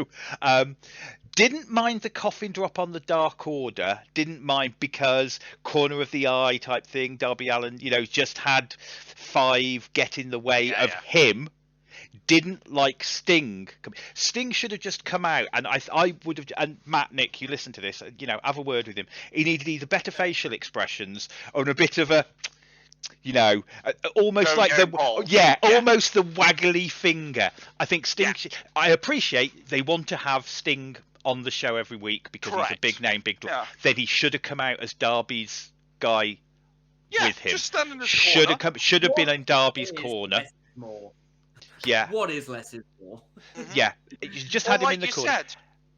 Didn't mind the coffin drop on the Dark Order. Didn't mind because corner of the eye type thing. Darby Allin, just had 5 get in the way of him. Didn't like Sting. Sting should have just come out, and I would have. And Matt, Nick, you listen to this. Have a word with him. He needed either better facial expressions or a bit of a, almost like almost the waggly finger. I think Sting. Yeah. I appreciate they want to have Sting on the show every week because he's a big name, big. Yeah. Then he should have come out as Darby's guy with him. Just stand in his corner. Should have been in Darby's corner. More. Yeah. What is less is more? Yeah. You just had him in the corner. Like you said,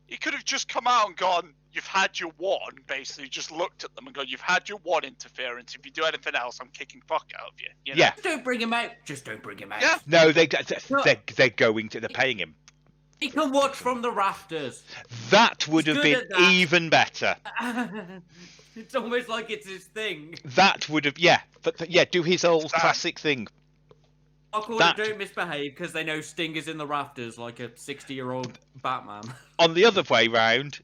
he could have just come out and gone, you've had your one, basically just looked at them and gone, you've had your one interference. If you do anything else, I'm kicking fuck out of you. Yeah. Don't bring him out. Just don't bring him out. Yeah. No, they're paying him. He can watch from the rafters. That would have been even better. It's almost like it's his thing. That would have, do his old classic thing. I'll call it don't misbehave because they know Sting is in the rafters like a 60-year-old Batman. On the other way round,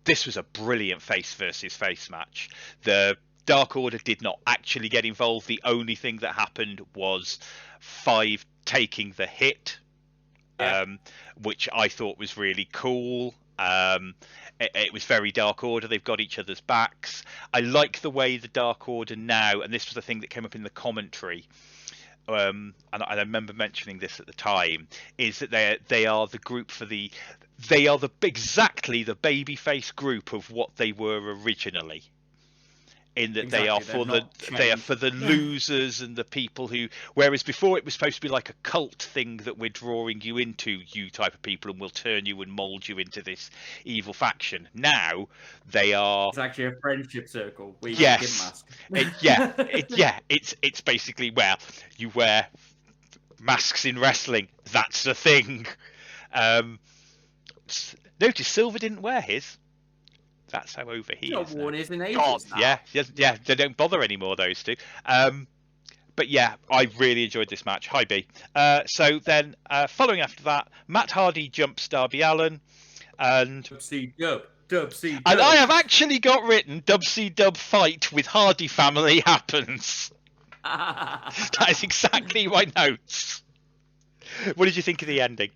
this was a brilliant face versus face match. The Dark Order did not actually get involved. The only thing that happened was 5 taking the hit, which I thought was really cool. It was very Dark Order. They've got each other's backs. I like the way the Dark Order now, and this was the thing that came up in the commentary, and I remember mentioning this at the time, is that they are the group exactly the babyface group of what they were originally. In that they are for the losers and the people who, whereas before it was supposed to be like a cult thing that we're drawing you into, you type of people, and we'll turn you and mold you into this evil faction. Now they are. It's actually a friendship circle. Yes. It's basically you wear masks in wrestling. That's the thing. Notice Silver didn't wear his. That's how over he is. Worn is in ages now. Yeah, they don't bother anymore, those two. But yeah, I really enjoyed this match. High B. So then, following after that, Matt Hardy jumps Darby Allin, and Dub. And I have actually got written Dub fight with Hardy family happens. That is exactly my notes. What did you think of the ending?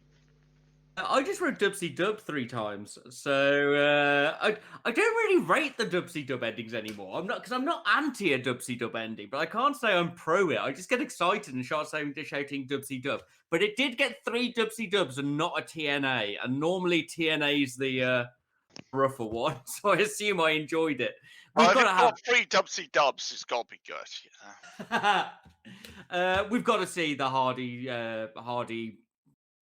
I just wrote Dub 3 times, so I don't really rate the Dub endings anymore. I'm not anti a Dub ending, but I can't say I'm pro it. I just get excited and start shouting Dub. But it did get 3 Dubs and not a TNA, and normally TNA's the rougher one, so I assume I enjoyed it. We've got to have 3 Dubs. It's got to be good. We've got to see the Hardy.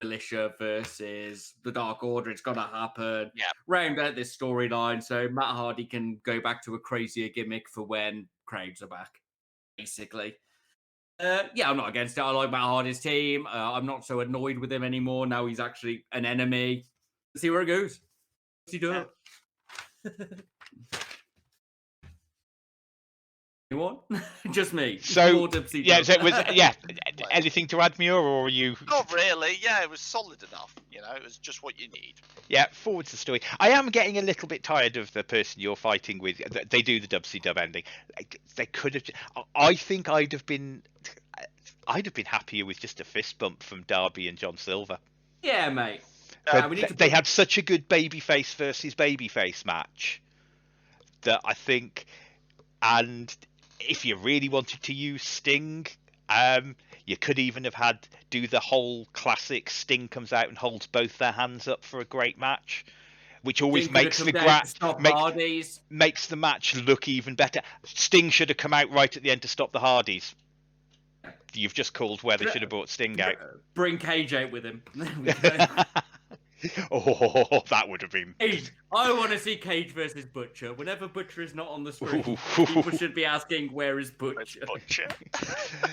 Militia versus the Dark Order. It's got to happen. Yeah. Round out this storyline so Matt Hardy can go back to a crazier gimmick for when crowds are back, basically. I'm not against it. I like Matt Hardy's team. I'm not so annoyed with him anymore. Now he's actually an enemy. Let's see where it goes. What's he doing? Anyone? Just me. So it was anything to add, Muir, or are you? Not really. Yeah, it was solid enough. It was just what you need. Yeah, forward to the story. I am getting a little bit tired of the person you're fighting with. They do the Dub ending. They could have. I think I'd have been happier with just a fist bump from Darby and John Silver. Yeah, mate. They had such a good babyface versus babyface match that I think, and if you really wanted to use Sting You could even have do the whole classic Sting comes out and holds both their hands up for a great match, which always makes makes the match look even better. Sting should have come out right at the end to stop the Hardys. You've just called where they should have brought Sting out. Bring Cage out with him. Oh, that would have been. I want to see Cage versus Butcher. Whenever Butcher is not on the screen, people should be asking, "Where is Butcher?"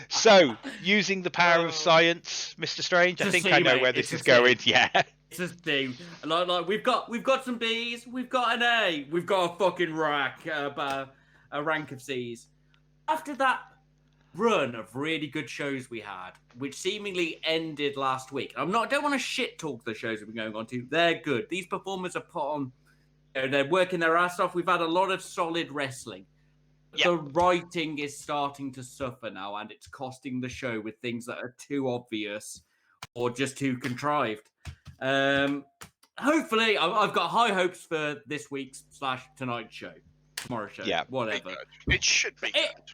So, using the power of science, Mr. Strange, I think I know where this is going. Yeah, it's a thing. Like we've got some B's, we've got an A, we've got a fucking rank, a rank of C's. After that run of really good shows we had, which seemingly ended last week. I don't want to shit talk the shows we've been going on to. They're good. These performers are put on, they're working their ass off. We've had a lot of solid wrestling. Yep. The writing is starting to suffer now, and it's costing the show with things that are too obvious or just too contrived. Hopefully, I've got high hopes for this week's / tonight's show, tomorrow's show, whatever. It should be good.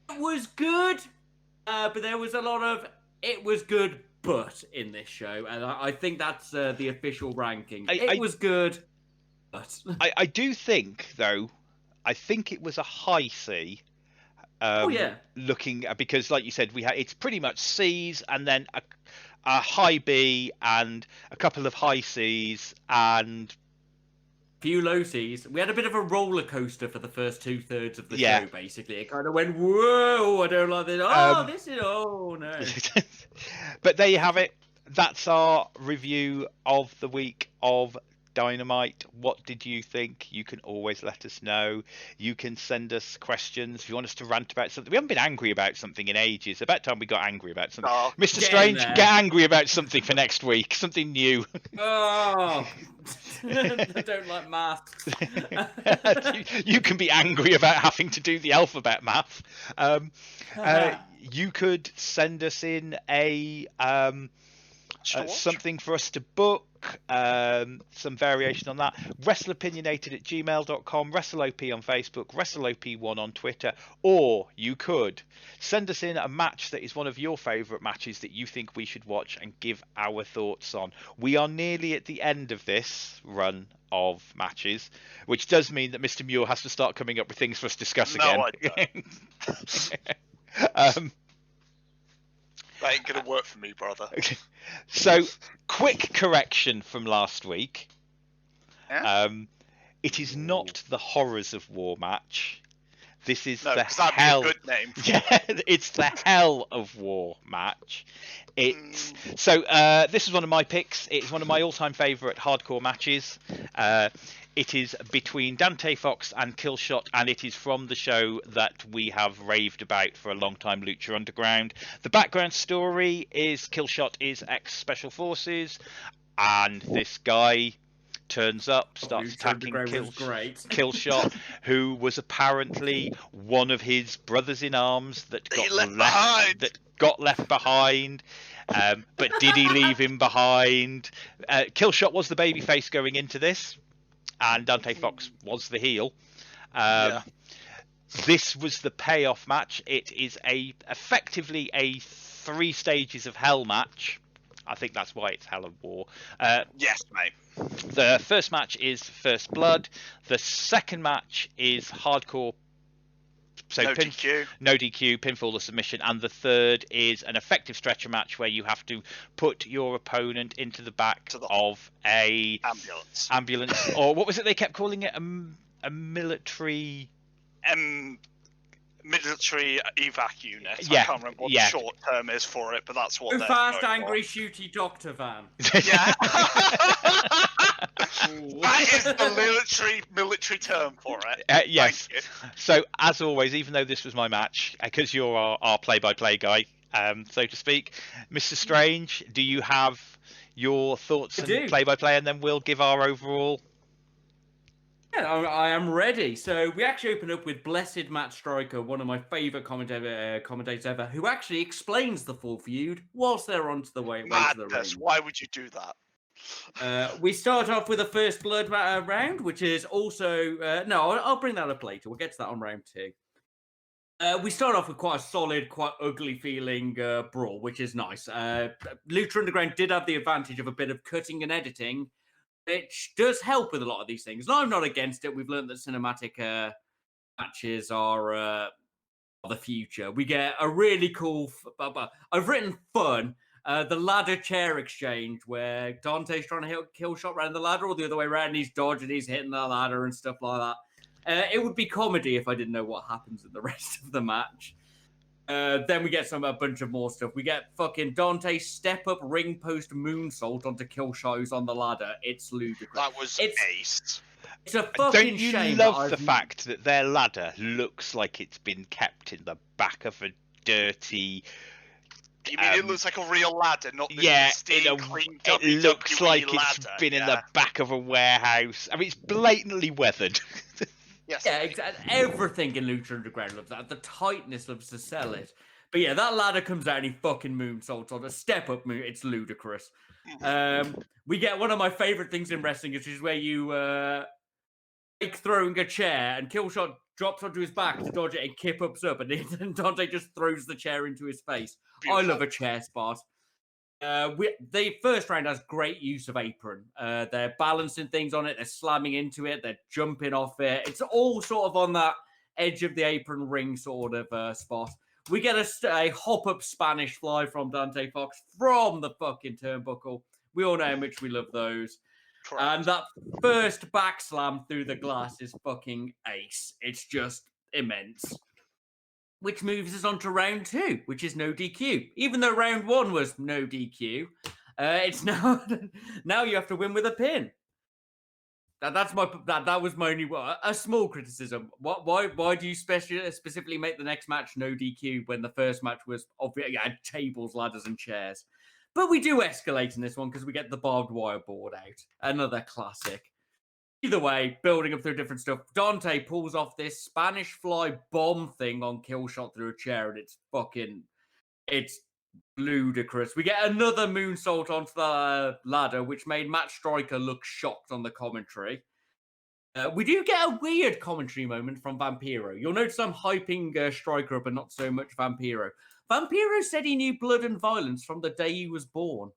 It was good, but there was a lot of "it was good, but" in this show, and I think that's the official ranking. It was good, but I do think, though, I think it was a high C. Looking at, because, like you said, it's pretty much C's and then a high B and a couple of high C's and few low C's. We had a bit of a roller coaster for the first 2/3 of the show, basically. It kind of went, whoa, I don't like this. No. But there you have it. That's our review of the week of Dynamite. What did you think? You can always let us know. You can send us questions if you want us to rant about something. We haven't been angry about something in ages. About time we got angry about something. Oh, Mr. Strange, get angry about something for next week. Something new. Oh, I don't like maths. You can be angry about having to do the alphabet math. You could send us in something for us to book, some variation on that. Wrestleopinionated@gmail.com, WrestleOP on Facebook, WrestleOP1 on Twitter, or you could send us in a match that is one of your favourite matches that you think we should watch and give our thoughts on. We are nearly at the end of this run of matches, which does mean that Mr. Muir has to start coming up with things for us to discuss again. I don't. That ain't going to work for me, brother. Okay. So, quick correction from last week. Yeah? It is not the Horrors of War match. This is the that'd Hell. Be a good name. Yeah, it's the Hell of War match. So this is one of my picks. It's one of my all-time favourite hardcore matches. It is between Dante Fox and Killshot, and it is from the show that we have raved about for a long time, Lucha Underground. The background story is Killshot is ex-Special Forces, and this guy turns up, starts attacking Killshot, who was apparently one of his brothers-in-arms that got left behind. But did he leave him behind? Killshot was the babyface going into this, and Dante Fox was the heel. This was the payoff match. It is effectively a 3 stages of hell match. I think that's why it's Hell of War. Yes, mate. The first match is First Blood. The second match is Hardcore. So no DQ, pinfall or submission, and the third is an effective stretcher match where you have to put your opponent into the back of a ambulance, or what was it they kept calling it? A military. Military evac unit. I can't remember what the short term is for it, but that's what they're fast, angry, shooty doctor van. Yeah. That is the military term for it. Yes. So, as always, even though this was my match, because you're our play-by-play guy, so to speak, Mr. Strange, do you have your thoughts and play-by-play, and then we'll give our overall? Yeah, I am ready. So we actually open up with Blessed Matt Striker, one of my favourite commentators ever, who actually explains the full feud whilst they're on the way to the ring. Why would you do that? We start off with a First Blood round, which is also... I'll bring that up later. We'll get to that on round 2. We start off with quite a solid, quite ugly feeling brawl, which is nice. Lucha Underground did have the advantage of a bit of cutting and editing, which does help with a lot of these things. And I'm not against it. We've learned that cinematic matches are the future. We get a really cool, I've written fun, the ladder chair exchange where Dante's trying to hit kill shot around the ladder or the other way around. He's dodging, he's hitting the ladder and stuff like that. It would be comedy if I didn't know what happens in the rest of the match. Then we get a bunch of more stuff. We get fucking Dante step up ring post moonsault onto Killshot who's on the ladder. It's ludicrous. That was ace. It's a fucking Don't you shame. love the fact that their ladder looks like it's been kept in the back of a dirty... You mean it looks like a real ladder, not this clean it looks like ladder. It's been in the back of a warehouse. I mean, it's blatantly weathered. Yes. Yeah, exactly. Everything in Lucha Underground loves that. The tightness loves to sell it. But yeah, that ladder comes out and he fucking moonsaults on a step up moon. It's ludicrous. We get one of my favorite things in wrestling, which is where you like throwing a chair and Killshot drops onto his back to dodge it and Kip ups up and then Dante just throws the chair into his face. Beautiful. I love a chair spot. The first round has great use of apron. They're balancing things on it. They're slamming into it. They're jumping off it. It's all sort of on that edge of the apron ring sort of spot. We get a hop-up Spanish fly from Dante Fox from the fucking turnbuckle. We all know how much we love those. Correct. And that first back slam through the glass is fucking ace. It's just immense. Which moves us on to round 2, which is no DQ. Even though round 1 was no DQ, it's now you have to win with a pin. That was my only a small criticism. Why do you specifically make the next match no DQ when the first match was obviously had tables, ladders, and chairs? But we do escalate in this one because we get the barbed wire board out. Another classic. Either way, building up through different stuff. Dante pulls off this Spanish fly bomb thing on Killshot through a chair, and it's ludicrous. We get another moonsault onto the ladder, which made Matt Striker look shocked on the commentary. We do get a weird commentary moment from Vampiro. You'll notice I'm hyping Striker up and not so much Vampiro. Vampiro said he knew blood and violence from the day he was born.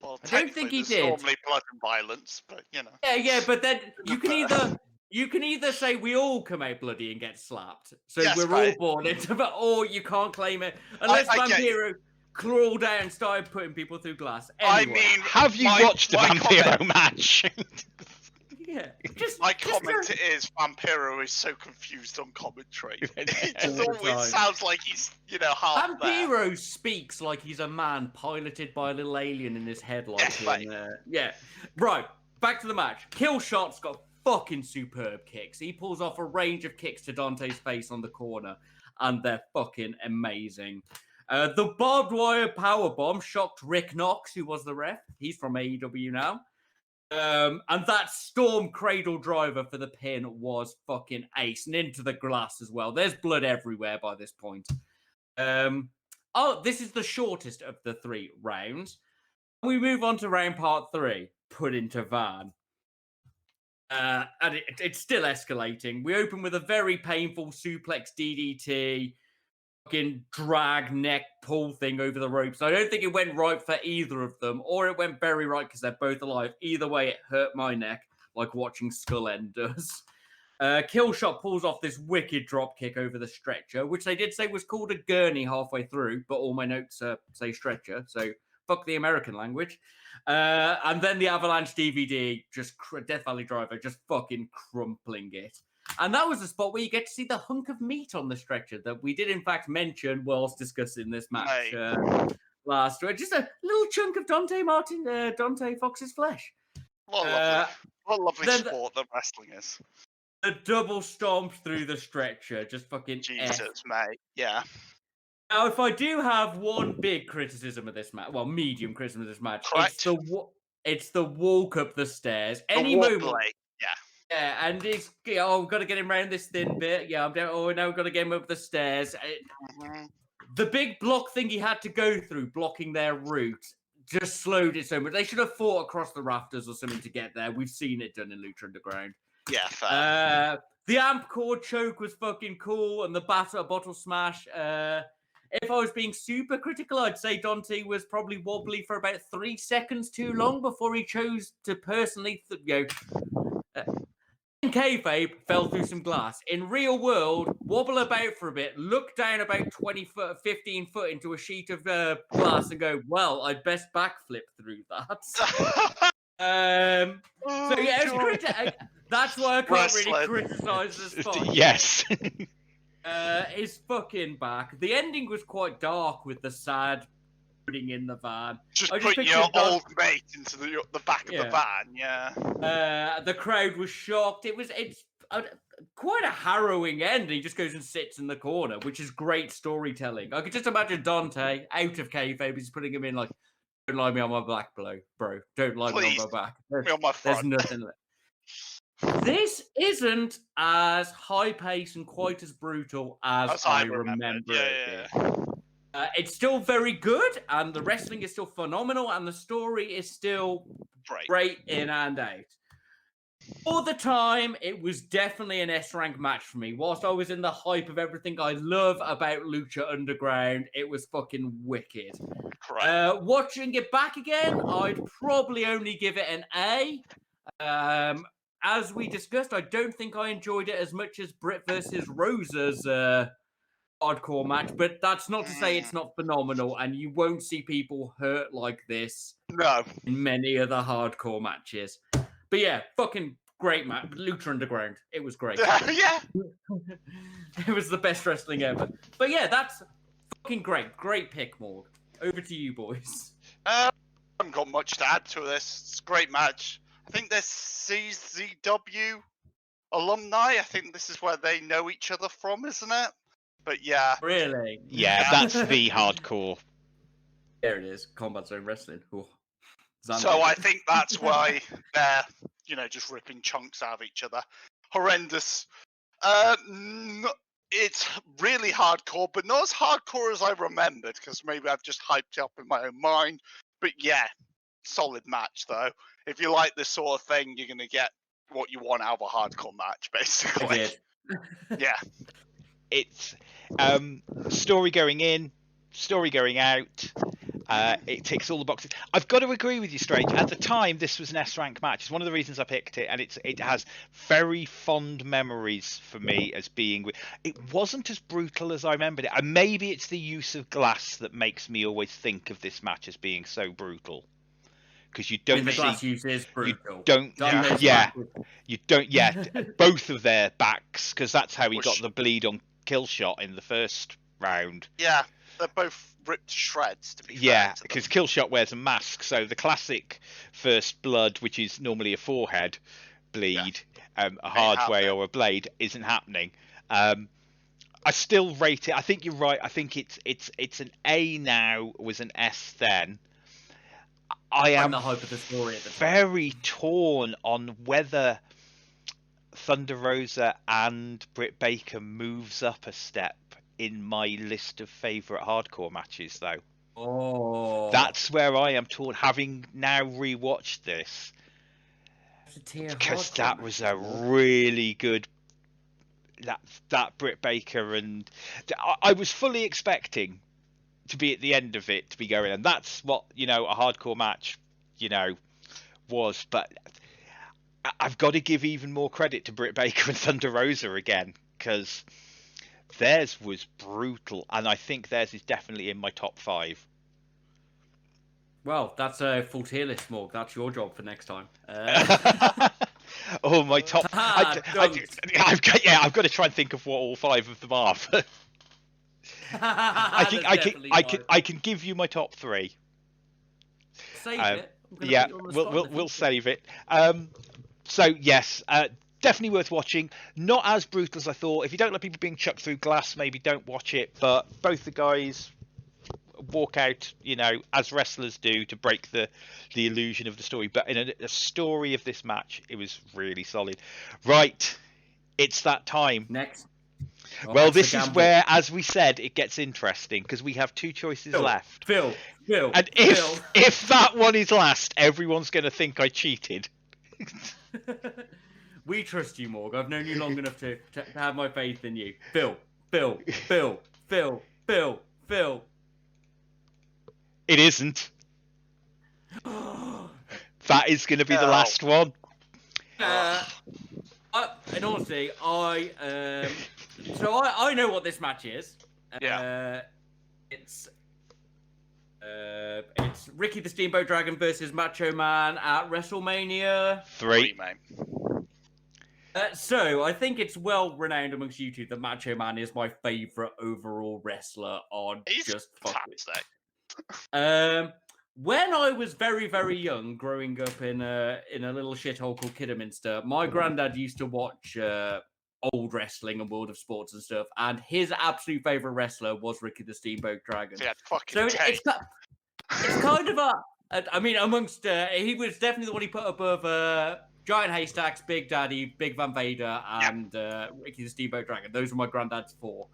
Well, I don't think he did. Normally blood and violence, but you know. Yeah, but then you can either say we all come out bloody and get slapped, so yes, we're all born into, or you can't claim it unless Vampiro crawled out and started putting people through glass. Anyway, I mean, have you watched the Vampiro match? Yeah, my comment is Vampiro is so confused on commentary. It just always sounds like he's, half Vampiro there. Speaks like he's a man piloted by a little alien in his head, Yeah. Right, back to the match. Killshot's got fucking superb kicks. He pulls off a range of kicks to Dante's face on the corner, and they're fucking amazing. The barbed wire powerbomb shocked Rick Knox, who was the ref. He's from AEW now. And that Storm Cradle driver for the pin was fucking ace, and into the glass as well. There's blood everywhere by this point. This is the shortest of the 3 rounds. We move on to round part 3, put into Van. And it's still escalating. We open with a very painful suplex DDT, fucking drag neck pull thing over the ropes. I don't think it went right for either of them, or it went very right because they're both alive. Either way, it hurt my neck like watching Skull End does. Killshot pulls off this wicked drop kick over the stretcher, which they did say was called a gurney halfway through, but all my notes say stretcher, so fuck the American language. And then the Avalanche DVD, just Death Valley Driver, just fucking crumpling it. And that was the spot where you get to see the hunk of meat on the stretcher that we did, in fact, mention whilst discussing this match last week. Just a little chunk of Dante Fox's flesh. What a lovely sport that wrestling is. The double stomp through the stretcher, just fucking Jesus, mate. Yeah. Now, if I do have one big criticism of this match, well, medium criticism of this match, it's the walk up the stairs. Any moment. Yeah. Yeah, and it's, we've got to get him around this thin bit. Yeah, now we've got to get him up the stairs. The big block thing he had to go through, blocking their route, just slowed it so much. They should have fought across the rafters or something to get there. We've seen it done in Lucha Underground. Yeah, fair. The amp cord choke was fucking cool, and the bottle smash. If I was being super critical, I'd say Dante was probably wobbly for about 3 seconds too long before he chose to personally, in kayfabe, fell through some glass. In real world, wobble about for a bit, look down about 20 foot, 15 foot into a sheet of glass and go, well, I'd best backflip through that. So yeah, it was great. That's why I can't really criticize this fight. Yes. Is fucking back. The ending was quite dark with the sad putting in the van. Just put your old mate into the back of the van, yeah. The crowd was shocked. It's quite a harrowing end. He just goes and sits in the corner, which is great storytelling. I could just imagine Dante out of kayfabe. He's putting him in like, don't lie me on my back, bro. Don't lie me on my back. There's nothing left. This isn't as high-paced and quite as brutal as I remember it. It's still very good, and the wrestling is still phenomenal, and the story is still great in and out. For the time, it was definitely an S-rank match for me. Whilst I was in the hype of everything I love about Lucha Underground, it was fucking wicked. Watching it back again, I'd probably only give it an A. As we discussed, I don't think I enjoyed it as much as Britt versus Rosa's hardcore match, but that's not to say it's not phenomenal, and you won't see people hurt like this in many other hardcore matches. But yeah, fucking great match. Lucha Underground. It was great. Yeah. It was the best wrestling ever. But yeah, that's fucking great. Great pick, Morg. Over to you, boys. I haven't got much to add to this. It's a great match. I think they're CZW alumni. I think this is where they know each other from, isn't it? But yeah. Really? Yeah, that's the hardcore. There it is. Combat Zone Wrestling. Ooh. So I think that's why they're, just ripping chunks out of each other. Horrendous. It's really hardcore, but not as hardcore as I remembered, because maybe I've just hyped it up in my own mind. But yeah, solid match, though. If you like this sort of thing, you're going to get what you want out of a hardcore match, basically. Yeah. It's story going in, story going out. It ticks all the boxes. I've got to agree with you, Strange. At the time, this was an S-rank match. It's one of the reasons I picked it, and it has very fond memories for me as being. It wasn't as brutal as I remembered it, and maybe it's the use of glass that makes me always think of this match as being so brutal. Because you don't the see, glass use is brutal. You don't, you don't, both of their backs, because that's how he got the bleed on Killshot in the first round. Yeah, they're both ripped to shreds, to be fair. Yeah, because Killshot wears a mask, so the classic first blood, which is normally a forehead bleed, a hard way or a blade, isn't happening. I still rate it. I think you're right. I think it's an A now, was an S then. I am the hype of the story at the time. Very torn on whether Thunder Rosa and Britt Baker moves up a step in my list of favourite hardcore matches, though. Oh, that's where I am torn. Having now rewatched this, because that was a really good. That Britt Baker, and I was fully expecting to be at the end of it, to be going, and that's what a hardcore match was. But I've got to give even more credit to Britt Baker and Thunder Rosa again, because theirs was brutal, and I think theirs is definitely in my top 5. Well, that's a full tier list, Morg. That's your job for next time. Oh, my top. I've got to try and think of what all 5 of them are. I can give you my top 3. Save it. Yeah, we'll save it. So yes, definitely worth watching. Not as brutal as I thought. If you don't like people being chucked through glass, maybe don't watch it. But both the guys walk out, as wrestlers do, to break the illusion of the story. But in a story of this match, it was really solid. Right, it's that time. Next. Well, this is where, as we said, it gets interesting, because we have 2 choices left. Phil. And if that one is last, everyone's going to think I cheated. We trust you, Morg. I've known you long enough to have my faith in you. Phil. It isn't. That is going to be the last one. In honesty, I know what this match is. It's Ricky the Steamboat Dragon versus Macho Man at WrestleMania 3. So I think it's well renowned amongst you two that Macho Man is my favorite overall wrestler on Just Fuck It. When I was very, very young, growing up in a little shithole called Kidderminster, my granddad used to watch old wrestling and World of Sports and stuff, and his absolute favorite wrestler was Ricky the Steamboat Dragon. Yeah, fucking so it's kind of amongst he was definitely the one he put above Giant Haystacks, Big Daddy, Big Van Vader, and Ricky the Steamboat Dragon. Those were my granddad's 4.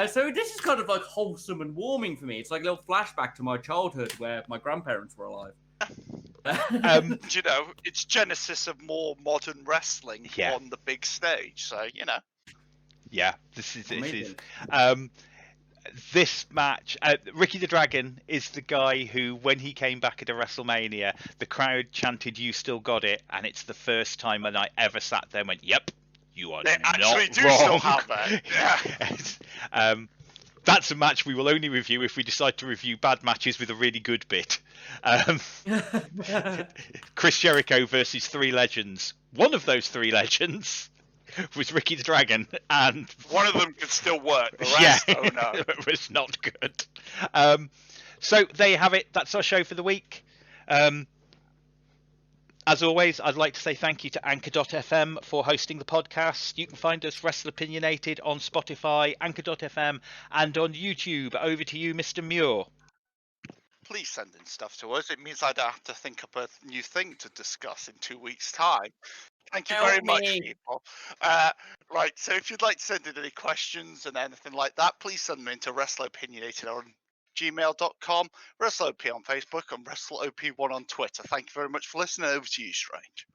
So this is kind of like wholesome and warming for me. It's like a little flashback to my childhood where my grandparents were alive. You know, it's genesis of more modern wrestling on the big stage. So, you know. Yeah, this is. This match, Ricky the Dragon is the guy who, when he came back at a WrestleMania, the crowd chanted, "You still got it," and it's the first time when I ever sat there and went, "Yep. You are not wrong." Still have that. Yeah. That's a match we will only review if we decide to review bad matches with a really good bit. Chris Jericho versus 3 legends. One of those 3 legends was Ricky the Dragon, and one of them could still work. The rest, oh no, it was not good. So there you have it. That's our show for the week. As always, I'd like to say thank you to Anchor.fm for hosting the podcast. You can find us Wrestleopinionated on Spotify, Anchor.fm, and on YouTube. Over to you, Mr. Muir. Please send in stuff to us. It means I don't have to think up a new thing to discuss in 2 weeks' time. Thank you very much, people. Right, so if you'd like to send in any questions and anything like that, please send them into Wrestleopinionated on gmail.com, WrestleOP on Facebook, and WrestleOP1 on Twitter. Thank you very much for listening. Over to you, Strange.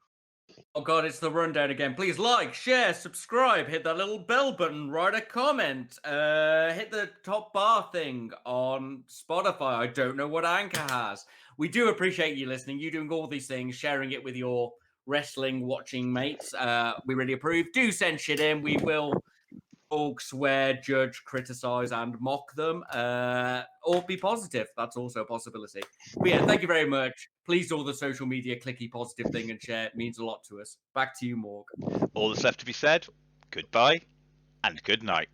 Oh God, it's the rundown again. Please like, share, subscribe, hit that little bell button, write a comment, hit the top bar thing on Spotify. I don't know what Anchor has. We do appreciate you listening. You doing all these things, sharing it with your wrestling watching mates. We really approve. Do send shit in. We will talk, swear, judge, criticize, and mock them, or be positive. That's also a possibility. But yeah, thank you very much. Please do all the social media clicky positive thing and share. It means a lot to us. Back to you, Morg. All that's left to be said, goodbye and good night.